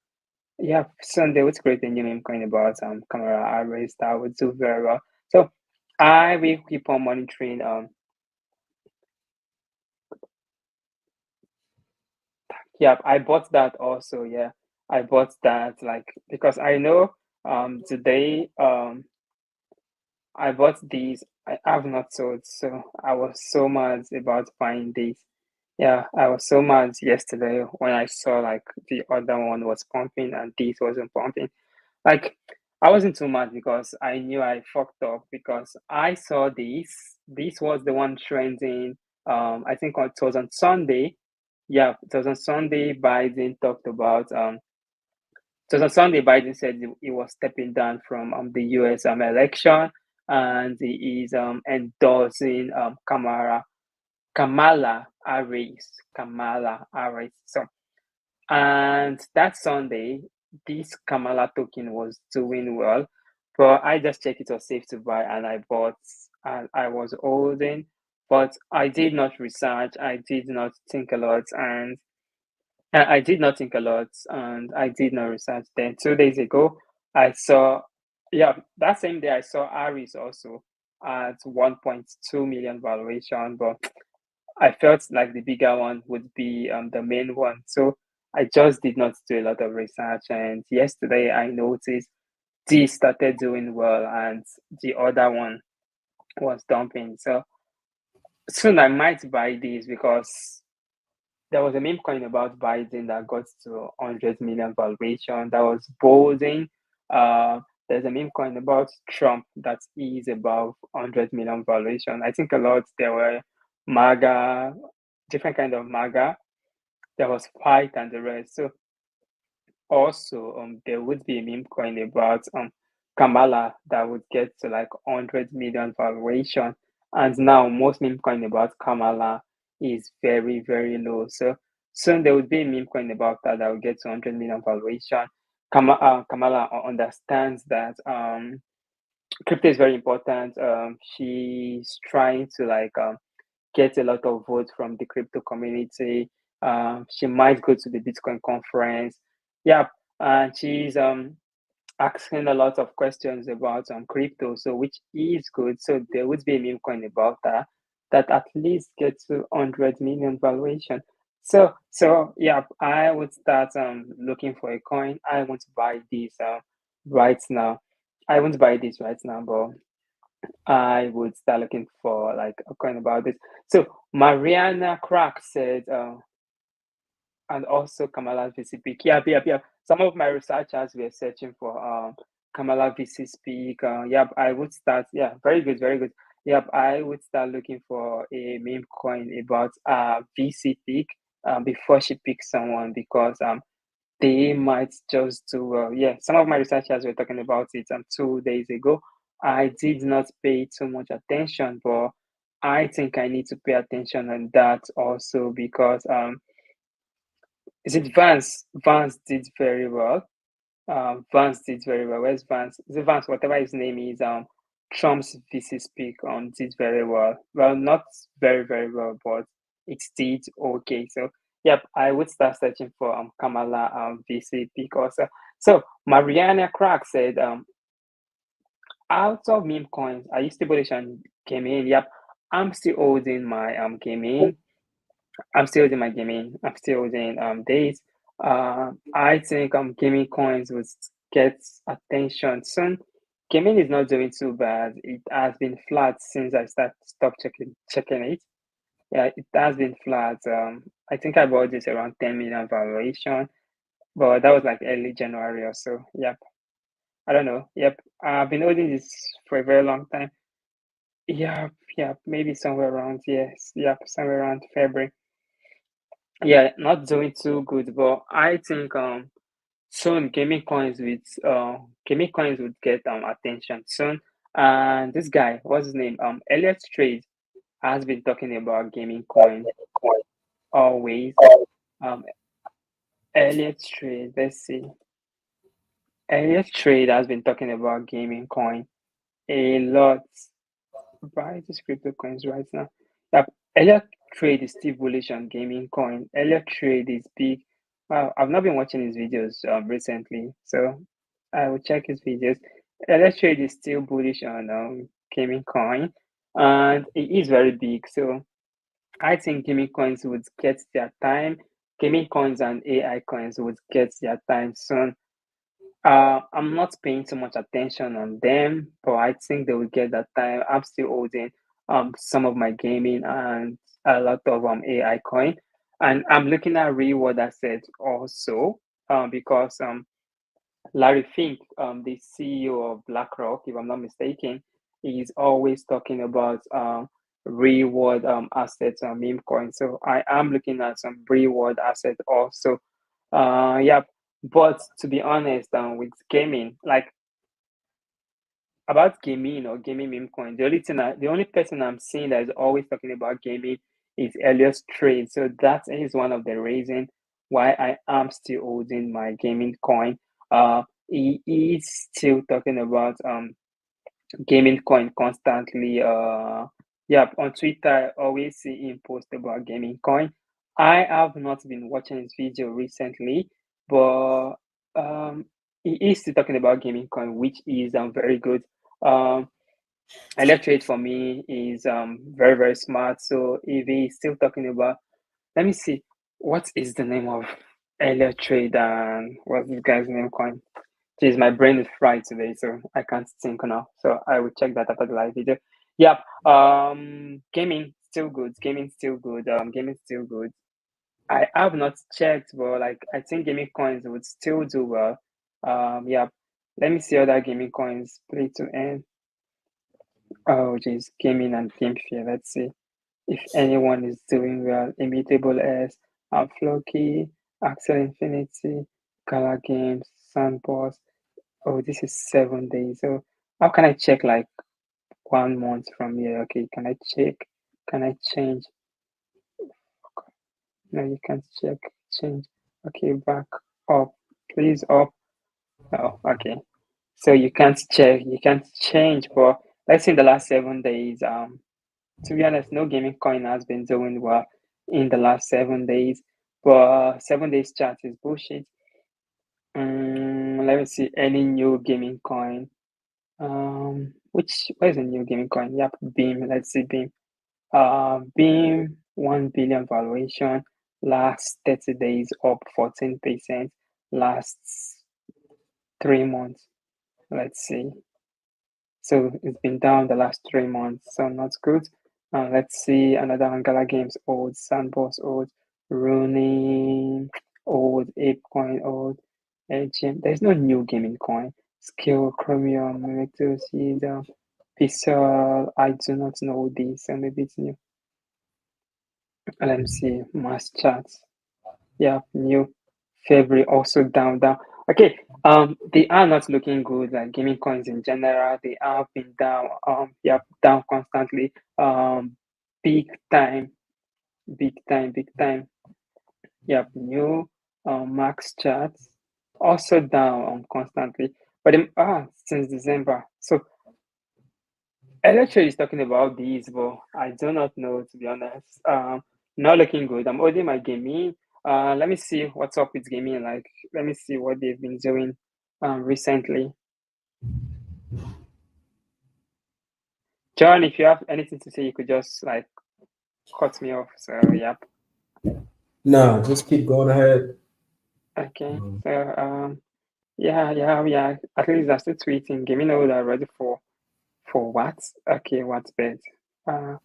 Yeah, soon they would create a new meme coin about camera Aries that would do very well. So I will keep on monitoring yeah, I bought that also. Yeah, I bought that like because I know today I bought these. I have not sold, so I was so mad about buying these. Yeah, I was so mad yesterday when I saw like the other one was pumping and this wasn't pumping. Like I wasn't too mad because I knew I fucked up because I saw this. This was the one trending. I think it was on Sunday. Yeah, it was on Sunday. Biden talked about it was on Sunday. Biden said he was stepping down from the U.S. Election, and he is endorsing Kamala Harris. Kamala Harris. So and that Sunday, this Kamala token was doing well, but I just checked it was safe to buy and I bought and I was holding, but I did not research, I did not think a lot, and I did not think a lot and I did not research. Then 2 days ago, I saw, yeah, that same day I saw Aris also at 1.2 million valuation, but I felt like the bigger one would be the main one. So I just did not do a lot of research. And yesterday I noticed this started doing well and the other one was dumping. So soon I might buy this because there was a meme coin about Biden that got to 100 million valuation that was bolding. There's a meme coin about Trump that is above 100 million valuation. I think a lot there were MAGA, different kind of MAGA. There was fight and the rest. So also there would be a meme coin about Kamala that would get to like 100 million valuation. And now most meme coin about Kamala is very, very low. So soon there would be a meme coin about that will get to 100 million valuation. Kamala understands that crypto is very important. She's trying to like get a lot of votes from the crypto community. She might go to the Bitcoin conference. Yeah, and she's asking a lot of questions about crypto, so which is good. So there would be a meme coin about that that at least gets to 100 million valuation. So yeah, I would start looking for a coin. I want to buy this right now. I won't buy this right now, but I would start looking for like a coin about this. So Mariana Crack said, and also Kamala VC Peak. Yeah, yeah, yeah. Some of my researchers were searching for Kamala VC Speak. Yep, I would start. Yeah, very good, very good. Yep, I would start looking for a meme coin about VC Peak before she picks someone because they might just do well. Yeah, some of my researchers were talking about it 2 days ago. I did not pay too much attention, but I think I need to pay attention on that also because is it Vance? Vance did very well. Vance did very well. Where's Vance? Is it Vance? Whatever his name is. Trump's VC speak did very well. Well, not very very well, but it did okay. So yep, I would start searching for Kamala VC peak also. So Mariana Crack said out of meme coins, I used to bullish on came in. Yep, I'm still holding my came in. I'm still doing my gaming. I'm still doing days. I think gaming coins would get attention soon. Gaming is not doing too bad. It has been flat since I stopped checking it. Yeah, it has been flat. I think I bought this around 10 million valuation, but that was like early January or so. Yep. I don't know. Yep. I've been holding this for a very long time. Yep. Yep. Maybe somewhere around, yes. Yep. Somewhere around February. Yeah, not doing too good, but I think soon gaming coins would get attention soon. And this guy, what's his name? Elliot Trade has been talking about gaming coin always. Um Elliot Trade, let's see. Elliot Trade has been talking about gaming coin a lot. Buy these crypto coins right now. Yep. Elliot Trade is still bullish on gaming coin. Elliot Trade is big. Wow, I've not been watching his videos recently, so I will check his videos. Elliot Trade is still bullish on gaming coin, and it is very big. So I think gaming coins would get their time. Gaming coins and AI coins would get their time soon. I'm not paying too much attention on them, but I think they will get that time. I'm still holding some of my gaming and a lot of AI coin, and I'm looking at reward assets also because Larry Fink, the CEO of BlackRock, if I'm not mistaken, is always talking about reward assets on meme coin. So I am looking at some reward assets also. Yeah, but to be honest, with gaming, like about gaming or gaming meme coin, the only person I'm seeing that is always talking about gaming is Elliot Trade. So that is one of the reasons why I am still holding my gaming coin. He is still talking about gaming coin constantly. Yeah, on Twitter, I always see him post about gaming coin. I have not been watching his video recently, but um, he is still talking about gaming coin, which is very good. Um, Electrate for me is very very smart. So if he's still talking about, let me see, what is the name of Electrate and what's this guy's name coin? Jeez, my brain is fried today, so I can't think now. So I will check that after the live video. Yep. Gaming still good. Gaming still good. Gaming still good. I have not checked, but like I think gaming coins would still do well. Yeah. Let me see other gaming coins. Play to earn. Oh, geez, gaming and game fear. Let's see if anyone is doing well. Immutable S, Floki, Axel Infinity, Gala Games, Sandbox. Oh, this is 7 days. So how can I check like 1 month from here? Okay, can I check? Can I change? No, you can't check. Change. Okay, back up. Please up. Oh, okay. So you can't check. You can't change. But let's say in the last 7 days. To be honest, no gaming coin has been doing well in the last 7 days. But 7 days chart is bullshit. Let me see any new gaming coin. Where's the new gaming coin? Yep, Beam. Let's see Beam. Beam 1 billion valuation. Last 30 days up 14%. Last 3 months. Let's see. So it's been down the last 3 months, so not good. Let's see another Angala Games old, Sandbox old, Rooney old, ApeCoin old, AGM. There's no new gaming coin. Skill, Chromium, Memento, Seed, Pixel. I do not know this, so maybe it's new. Let me see, mass charts. Yeah, new. February also down. Okay, they are not looking good. Like gaming coins in general, they have been down. Yeah, down constantly. Big time, big time. Yep, new max charts also down constantly. But since December. So Electra is talking about these, but I do not know to be honest. Not looking good. I'm holding my gaming. Let me see what's up with gaming. Like, let me see what they've been doing recently. John, if you have anything to say, you could just like cut me off. So, yep. No, just keep going ahead. Okay, Um, so yeah. At least I'm still tweeting. Give me know that ready for what? Okay, what's bed? Uh,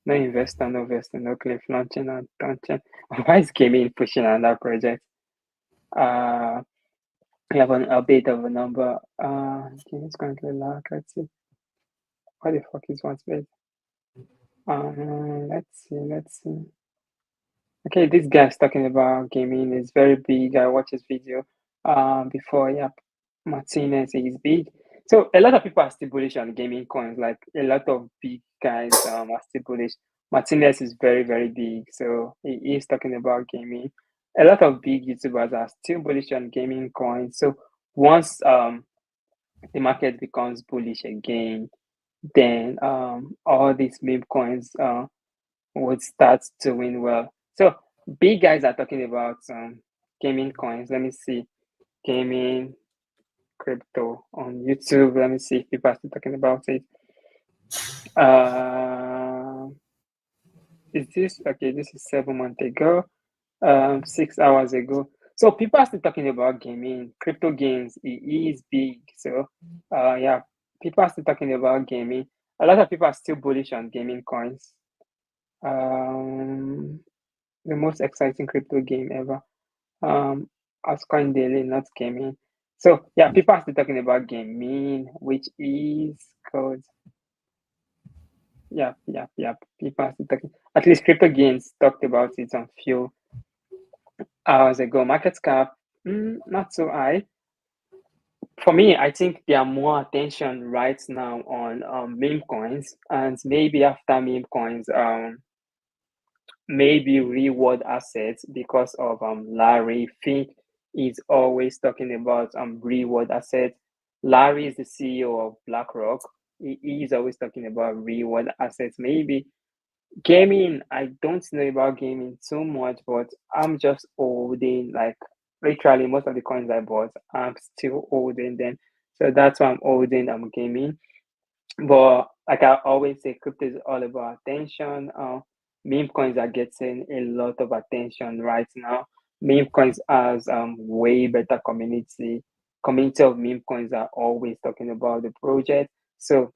no investor, no investor, no cliff launching and launching. Why is gaming pushing on that project? Uh, we have an update of a number. Game is currently locked. Let's see. What the fuck is what's bed? Let's see. Okay, this guy's talking about gaming is very big. I watched his video before. Yeah, Martinez is big. So a lot of people are still bullish on gaming coins. Like a lot of big guys are still bullish. Martinez is very, very big. So he is talking about gaming. A lot of big YouTubers are still bullish on gaming coins. So once the market becomes bullish again, then all these meme coins would start doing well. So big guys are talking about gaming coins. Let me see. Gaming crypto on YouTube. Let me see if people are still talking about it. Uh, is this okay? This is 7 months ago, 6 hours ago. So people are still talking about gaming, crypto games. It is big. So, yeah, people are still talking about gaming. A lot of people are still bullish on gaming coins. Um, the most exciting crypto game ever. As coin daily, not gaming. So yeah, people are still talking about gaming, which is called yeah. People are still talking. At least crypto games talked about it on few hours ago. Market cap, not so high. For me, I think there are more attention right now on meme coins, and maybe after meme coins, maybe reward assets because of Larry Fink is always talking about reward assets. Larry is the CEO of BlackRock. He is always talking about reward assets. Maybe gaming, I don't know about gaming too much, but I'm just holding like literally most of the coins I bought, I'm still holding them. So that's why I'm holding gaming. But like I always say, crypto is all about attention. Meme coins are getting a lot of attention right now. Meme coins has way better community. Community of meme coins are always talking about the project. So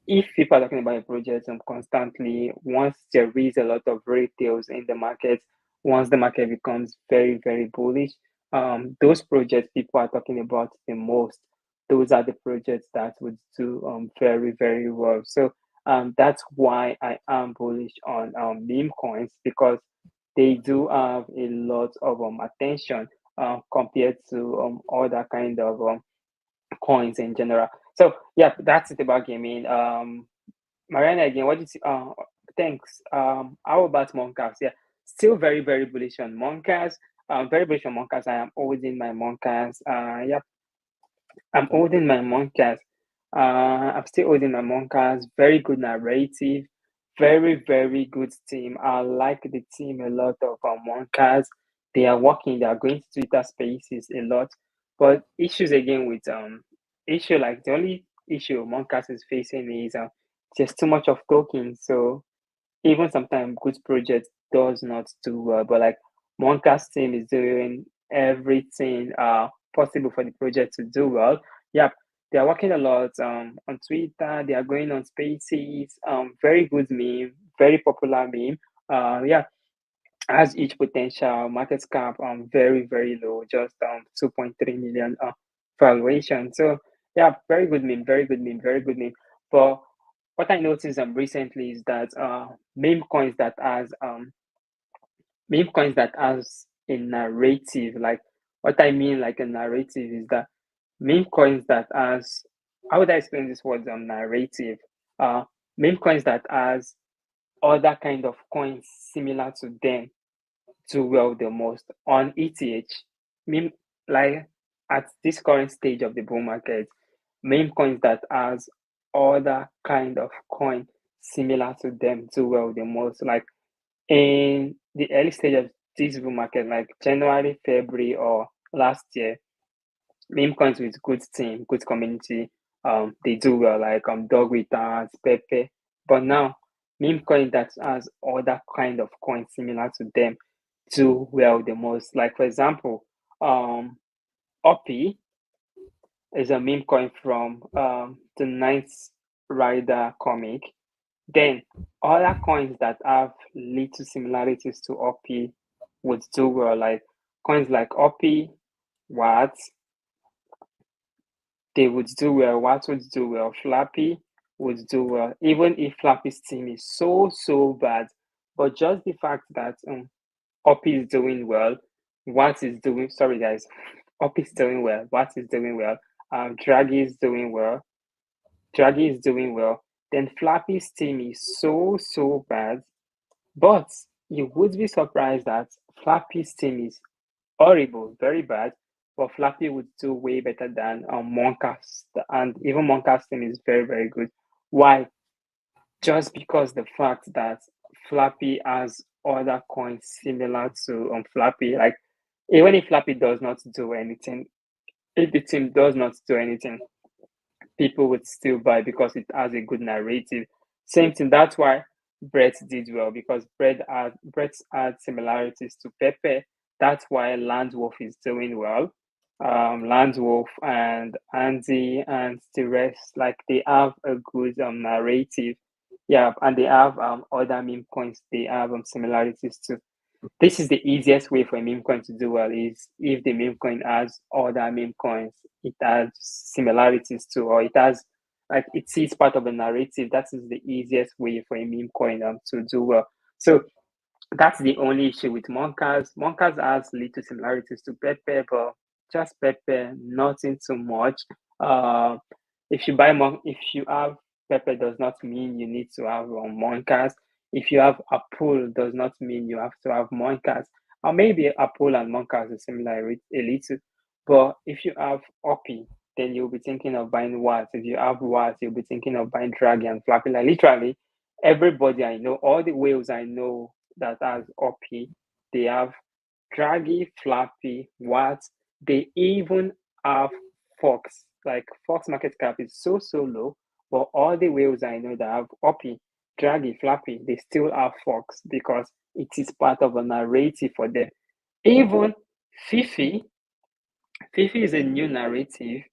if people are talking about a project constantly, once there is a lot of retails in the market, once the market becomes very, very bullish, those projects people are talking about the most, those are the projects that would do very, very well. So that's why I am bullish on meme coins because they do have a lot of attention compared to other kind of coins in general. So yeah, that's it about gaming. Mariana again, what did you thanks. How about Monkas? Yeah, still very, very bullish on Monkas. Very bullish on Monkas. I am holding my Monkas. Yep, I'm holding my Monkas. I'm still holding my Monkas. Very good narrative. Very, very good team. I like the team a lot of Monkas. They are working, they are going to Twitter spaces a lot. But issues again with issue like the only issue Monkas is facing is there's too much of tokens. So even sometimes good project does not do well. But like Monka's team is doing everything possible for the project to do well. Yep, they are working a lot on Twitter. They are going on spaces. Very good meme, very popular meme. Yeah, has each potential market cap very, very low, just 2.3 million valuation. So yeah, very good meme, very good meme, very good meme. But what I noticed recently is that meme coins that has a narrative, like what I mean like a narrative is that meme coins that has, how would I explain this word narrative? Uh Meme coins that has other kind of coins similar to them do well the most on ETH. Meme like at this current stage of the bull market, meme coins that has other kind of coin similar to them do well the most. Like in the early stage of this bull market, like January, February, or last year, meme coins with good team, good community, they do well. Like Dog with Pepe. But now meme coin that has other kind of coins similar to them do well the most. Like for example, Oppie is a meme coin from the Ninth Rider comic. Then other coins that have little similarities to Oppie would do well, like coins like Oppie, What, they would do well. What would do well? Flappy would do well, even if Flappy's team is so bad. But just the fact that Oppie is doing well, What is doing, sorry guys, Oppie is doing well, What is doing well, Draggy is doing well, Draggy is doing well. Then Flappy's team is so bad, but you would be surprised that Flappy's team is horrible, very bad. But Flappy would do way better than Monka's, and even Monka's team is very good. Why? Just because the fact that Flappy has other coins similar to Flappy, like even if Flappy does not do anything, if the team does not do anything, people would still buy because it has a good narrative. Same thing. That's why Brett did well because Brett's had similarities to Pepe. That's why Landwolf is doing well. Landwolf and Andy and the rest, like they have a good narrative. Yeah, and they have other meme coins. They have similarities too. This is the easiest way for a meme coin to do well is if the meme coin has other meme coins, it has similarities to, or it has like it is part of a narrative. That is the easiest way for a meme coin to do well. So that's the only issue with Monkas. Monkas has little similarities to Pepe, but just Pepe, nothing too much. Uh, if you buy if you have Pepe, does not mean you need to have Monkas. If you have a pool, does not mean you have to have Monkas. Or maybe a pool and Monkas are similar a little. But if you have Oppie, then you'll be thinking of buying what? If you have what, you'll be thinking of buying Draggy and Flappy. Like literally, everybody I know, all the whales I know that has Oppie, they have Draggy, Flappy, What. They even have Fox. Like Fox market cap is so low, but all the whales I know that have Oppie, Draggy, Flappy, they still have Fox because it is part of a narrative for them. Even Fifi, Fifi is a new narrative.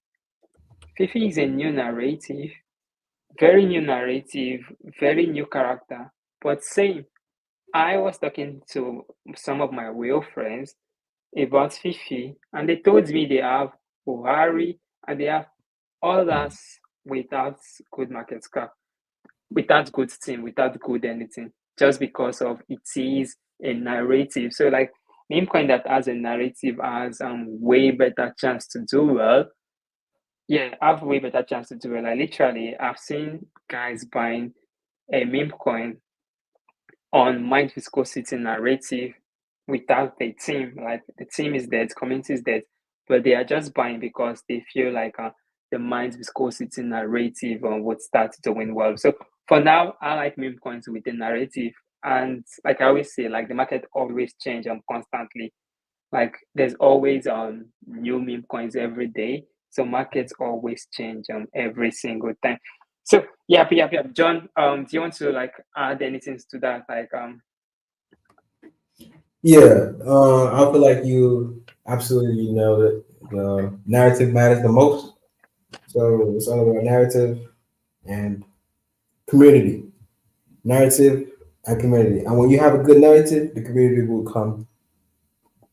Fifi is a new narrative, very new narrative, very new character. But same, I was talking to some of my real friends about Fifi, and they told me they have Buhari and they have others without good market cap, without good team, without good anything, just because of it is a narrative. So like meme coin that has a narrative has way better chance to do well. Yeah, have way better chance to do well. Like literally, I've seen guys buying a meme coin on mind viscosity narrative without a team. Like the team is dead, community is dead, but they are just buying because they feel like the mind viscosity narrative would start doing well. So for now, I like meme coins with the narrative. And like I always say, like the market always change constantly. Like there's always new meme coins every day. So markets always change every single time. So yeah. John, do you want to like add anything to that? Like Yeah, I feel like you absolutely know that the narrative matters the most. So it's all about narrative and community. Narrative and community. And when you have a good narrative, the community will come.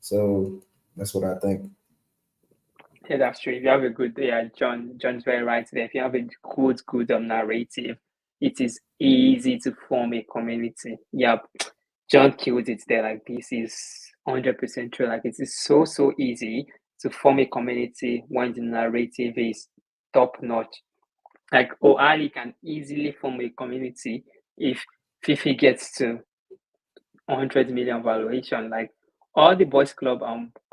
So that's what I think. yeah, that's true. If you have a good John's very right there. If you have a good narrative, it is easy to form a community. Yep. John killed it there. Like this is 100% true. Like it is so easy to form a community when the narrative is top notch. Like O'Ali can easily form a community if Fifi gets to 100 million valuation. Like all the boys club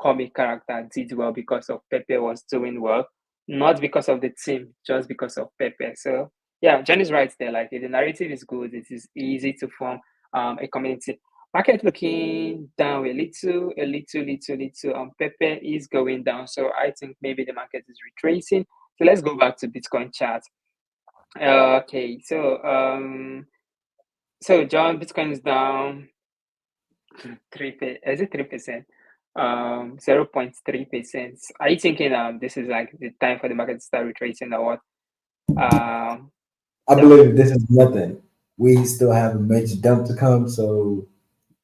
comic character did well because of Pepe was doing well, not because of the team, just because of Pepe. So yeah, John is right there. Like if the narrative is good, it is easy to form a community. Market looking down a little. Pepe is going down, so I think maybe the market is retracing. So let's go back to Bitcoin chart. Okay, So John, Bitcoin is down is it 3%? 0.3%. Are you thinking this is like the time for the market to start retracing or what? I John, believe this is nothing. We still have a major dump to come. So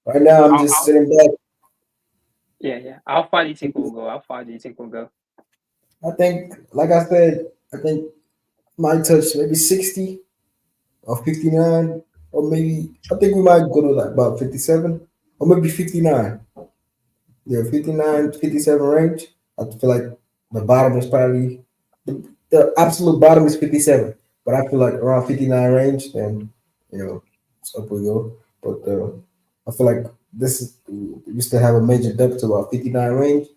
right now, I'm just how sitting back. yeah, yeah. How far do you think we'll go? How far do you think we'll go? I think, like I said, I think might touch maybe 60 or 59, or maybe I think we might go to like about 57 or maybe 59. Yeah, 59, 57 range. I feel like the bottom is probably the absolute bottom is 57, but I feel like around 59 range, then it's up we go. But I feel like this is we still have a major dip to about 59 range,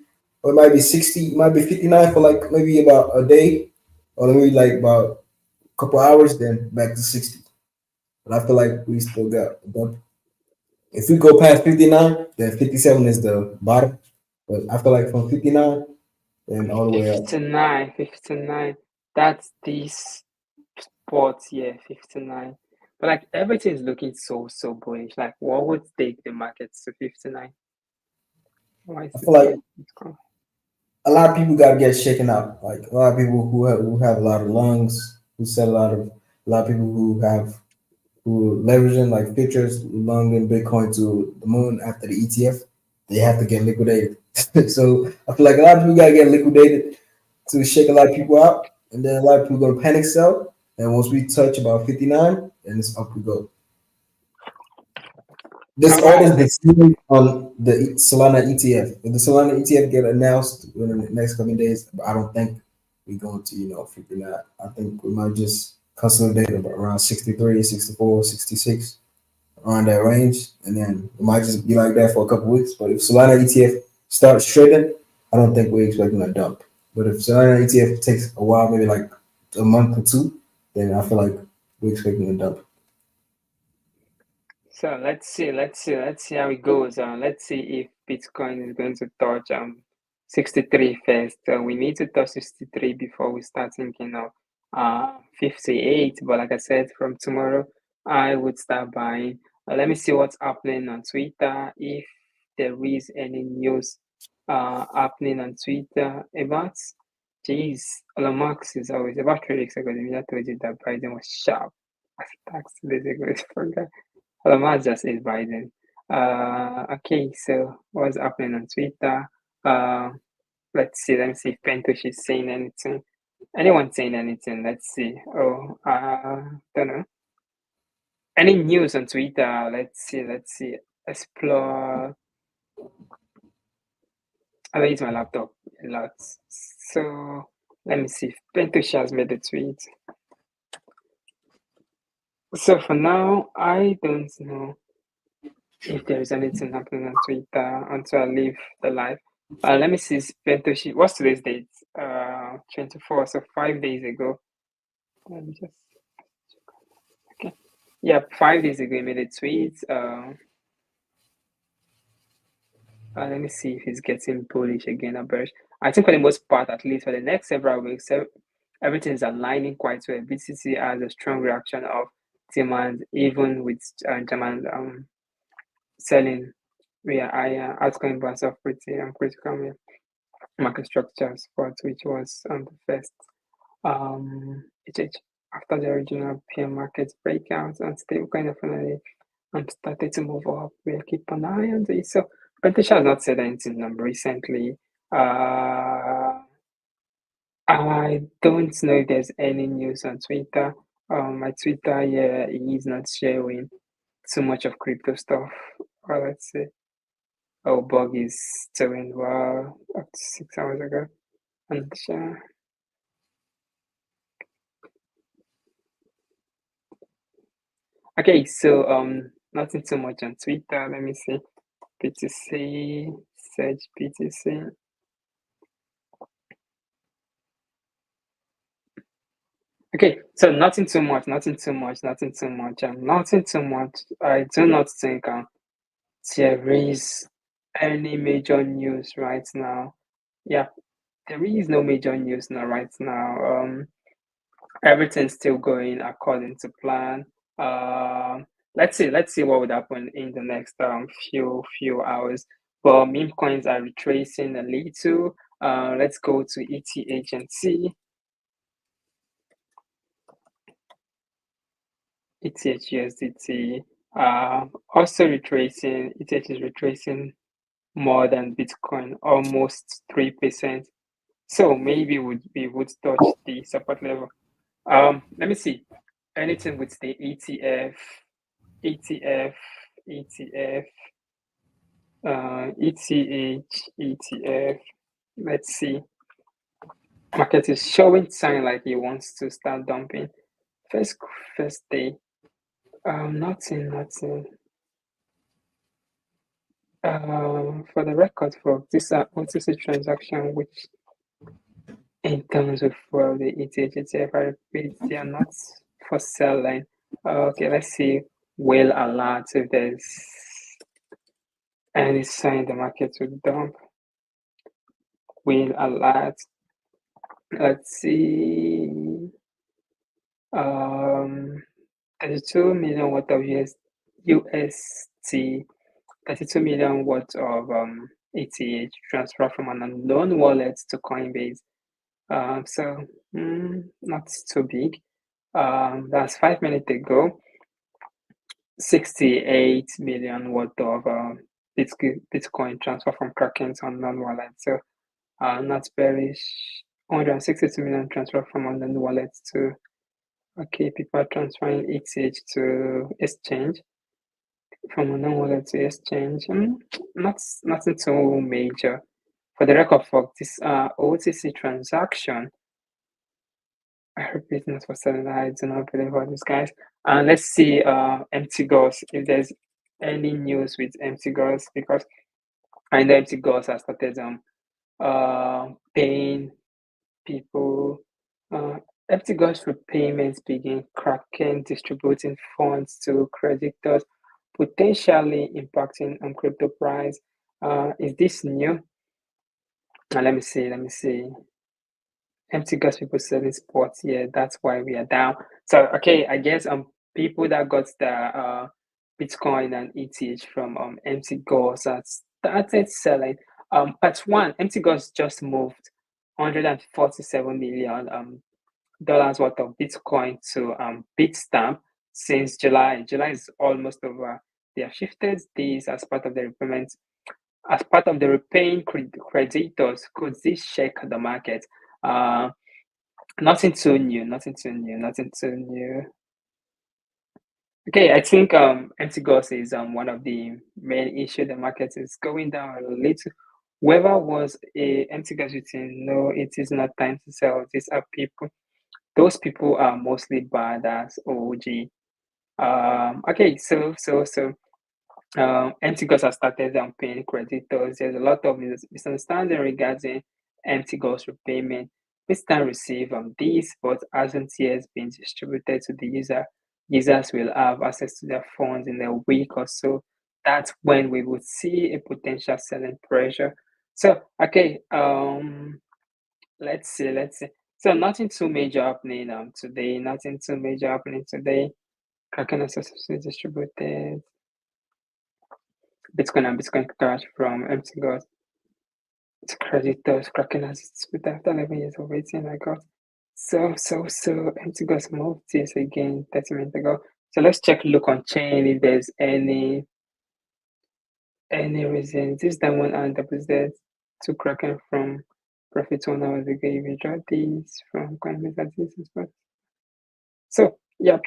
or it might be 60, it might be 59 for like maybe about a day, or maybe like about a couple hours, then back to 60. But I feel like we still got a dump. If we go past 59, then 57 is the bottom. But I feel like from 59 and all the way up. 59, 59. That's this spot here, 59. But like everything is looking so bullish. Like what would take the markets to 59? Why is I feel this like price? a lot of people got to get shaken up. Like a lot of people who have a lot of lungs, who said a lot of people who leveraging like futures long in Bitcoin to the moon after the ETF, they have to get liquidated. So I feel like a lot of people got to get liquidated to shake a lot of people out, and then a lot of people gonna panic sell. And once we touch about 59, then it's up we go. This All order's right, been let's seen on the Solana ETF. If the Solana ETF get announced within the next couple of days, I don't think we're going to, 59. I think we might just consolidate around 63, 64, 66, around that range. And then it might just be like that for a couple of weeks. But if Solana ETF starts trading, I don't think we're expecting a dump. But if Solana ETF takes a while, maybe like a month or two, then I feel like we're expecting a dump. So let's see how it goes. Let's see if Bitcoin is going to touch 63 first. We need to touch 63 before we start thinking of 58. But like I said, from tomorrow I would start buying. Let me see what's happening on Twitter. If there is any news happening on Twitter about, geez, Elon Musk is always about 3 weeks ago. The media told you that Biden was sharp as tax 2 days ago. Forgot. Lamar just is Biden. Okay, so what's happening on Twitter? Uh, let's see. Let me see if Pentosh is saying anything. Anyone saying anything? Let's see. Oh, don't know. Any news on Twitter? Let's see. Let's see. Explore. I use my laptop a lot. So let me see if Pentosh has made a tweet. So for now, I don't know if there is anything happening on Twitter until I leave the live. Let me see Pentoshi. What's today's date? 24. So 5 days ago. Let me just okay. Yeah, 5 days ago he made a tweet. Let me see if he's getting bullish again or bearish. I think for the most part, at least for the next several weeks, everything is aligning quite well. BTC has a strong reaction of demand, even with demand selling. Altcoin bonds of pretty critical market structure support, which was on the first HH after the original peer market breakout and still kind of finally started to move up. We'll keep an eye on this. So British has not said anything recently. Uh, I don't know if there's any news on Twitter. My Twitter here is not sharing too much of crypto stuff. Or let's see. Oh, Bug is doing well up to 6 hours ago. And okay, so nothing too much on Twitter. Let me see. BTC, search BTC. Okay, so nothing too much, nothing too much, nothing too much, nothing too much. I do not think there is any major news right now. Yeah, there is no major news now right now. Everything's still going according to plan. Let's see what would happen in the next few hours. But meme coins are retracing a little. Let's go to ETH and see. ETH USDT also retracing. ETH is retracing more than Bitcoin, almost 3%. So maybe we would touch the support level. Let me see. Anything with the ETF, ETF, ETF, ETH, ETF. Let's see. Market is showing sign like he wants to start dumping. First first day. Nothing. For the record, for this OTC transaction, which in terms of the ETH, ETF, they are not for selling. Okay, let's see. Whale alert if there's any sign the market will dump. Whale alert. Let's see. 32 million worth of UST, 32 million worth of ETH transfer from an unknown wallet to Coinbase. So not too big. That's 5 minutes ago. 68 million worth of Bitcoin transfer from Kraken's unknown wallet. So not bearish. 162 million transfer from unknown wallet to okay, people are transferring ETH to exchange from unknown wallet to exchange. Nothing too major. For the record, for this OTC transaction, I repeat, not for selling. I do not believe all these guys. And let's see, empty goals. If there's any news with empty goals, because I know empty goals have started paying people. Empty goals repayments begin. Kraken distributing funds to creditors, potentially impacting on crypto price. Is this new? Let me see. Empty gas people selling sports. Yeah, that's why we are down. So okay, I guess people that got the Bitcoin and ETH from empty goals that started selling. Part one, empty goals just moved 147 million dollars worth of Bitcoin to Bitstamp since July. July is almost over. They have shifted these as part of the repayment. As part of the repaying creditors, could this shake the market? Uh, Nothing too new, nothing too new, nothing too new. Okay, I think empty goals is one of the main issue. The market is going down a little. Whoever was a empty goals routine, no, it is not time to sell. These are people. Those people are mostly bad as OG. Okay, empty goals have started paying creditors. There's a lot of misunderstanding regarding empty goals repayment. We can receive these, but hasn't yet been distributed to the user. Users will have access to their funds in a week or so. That's when we would see a potential selling pressure. So, okay, let's see. So nothing too major happening today. Nothing too major happening today. Kraken is successfully distributed. Bitcoin and Bitcoin Cash from MC God. It's creditors. Kraken has split after 11 years of waiting. I got so MC God's moved this again 30 minutes ago. So let's look on chain if there's any reason. This diamond and deposit to Kraken from profit 1 hour ago. If you draw these from Coinbase at this spot. So yep.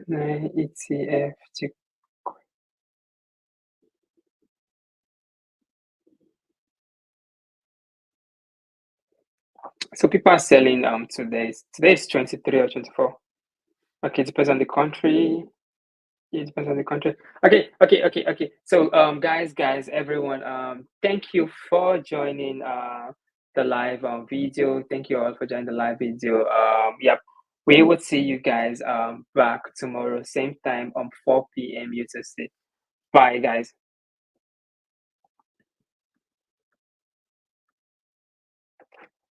ETF to so people are selling today. Today is 23 or 24. Okay, it depends on the country. It depends on the country. Okay. So guys, everyone, thank you for joining the live video. Thank you all for joining the live video. Yep. We will see you guys back tomorrow, same time 4 p.m. UTC. Bye guys.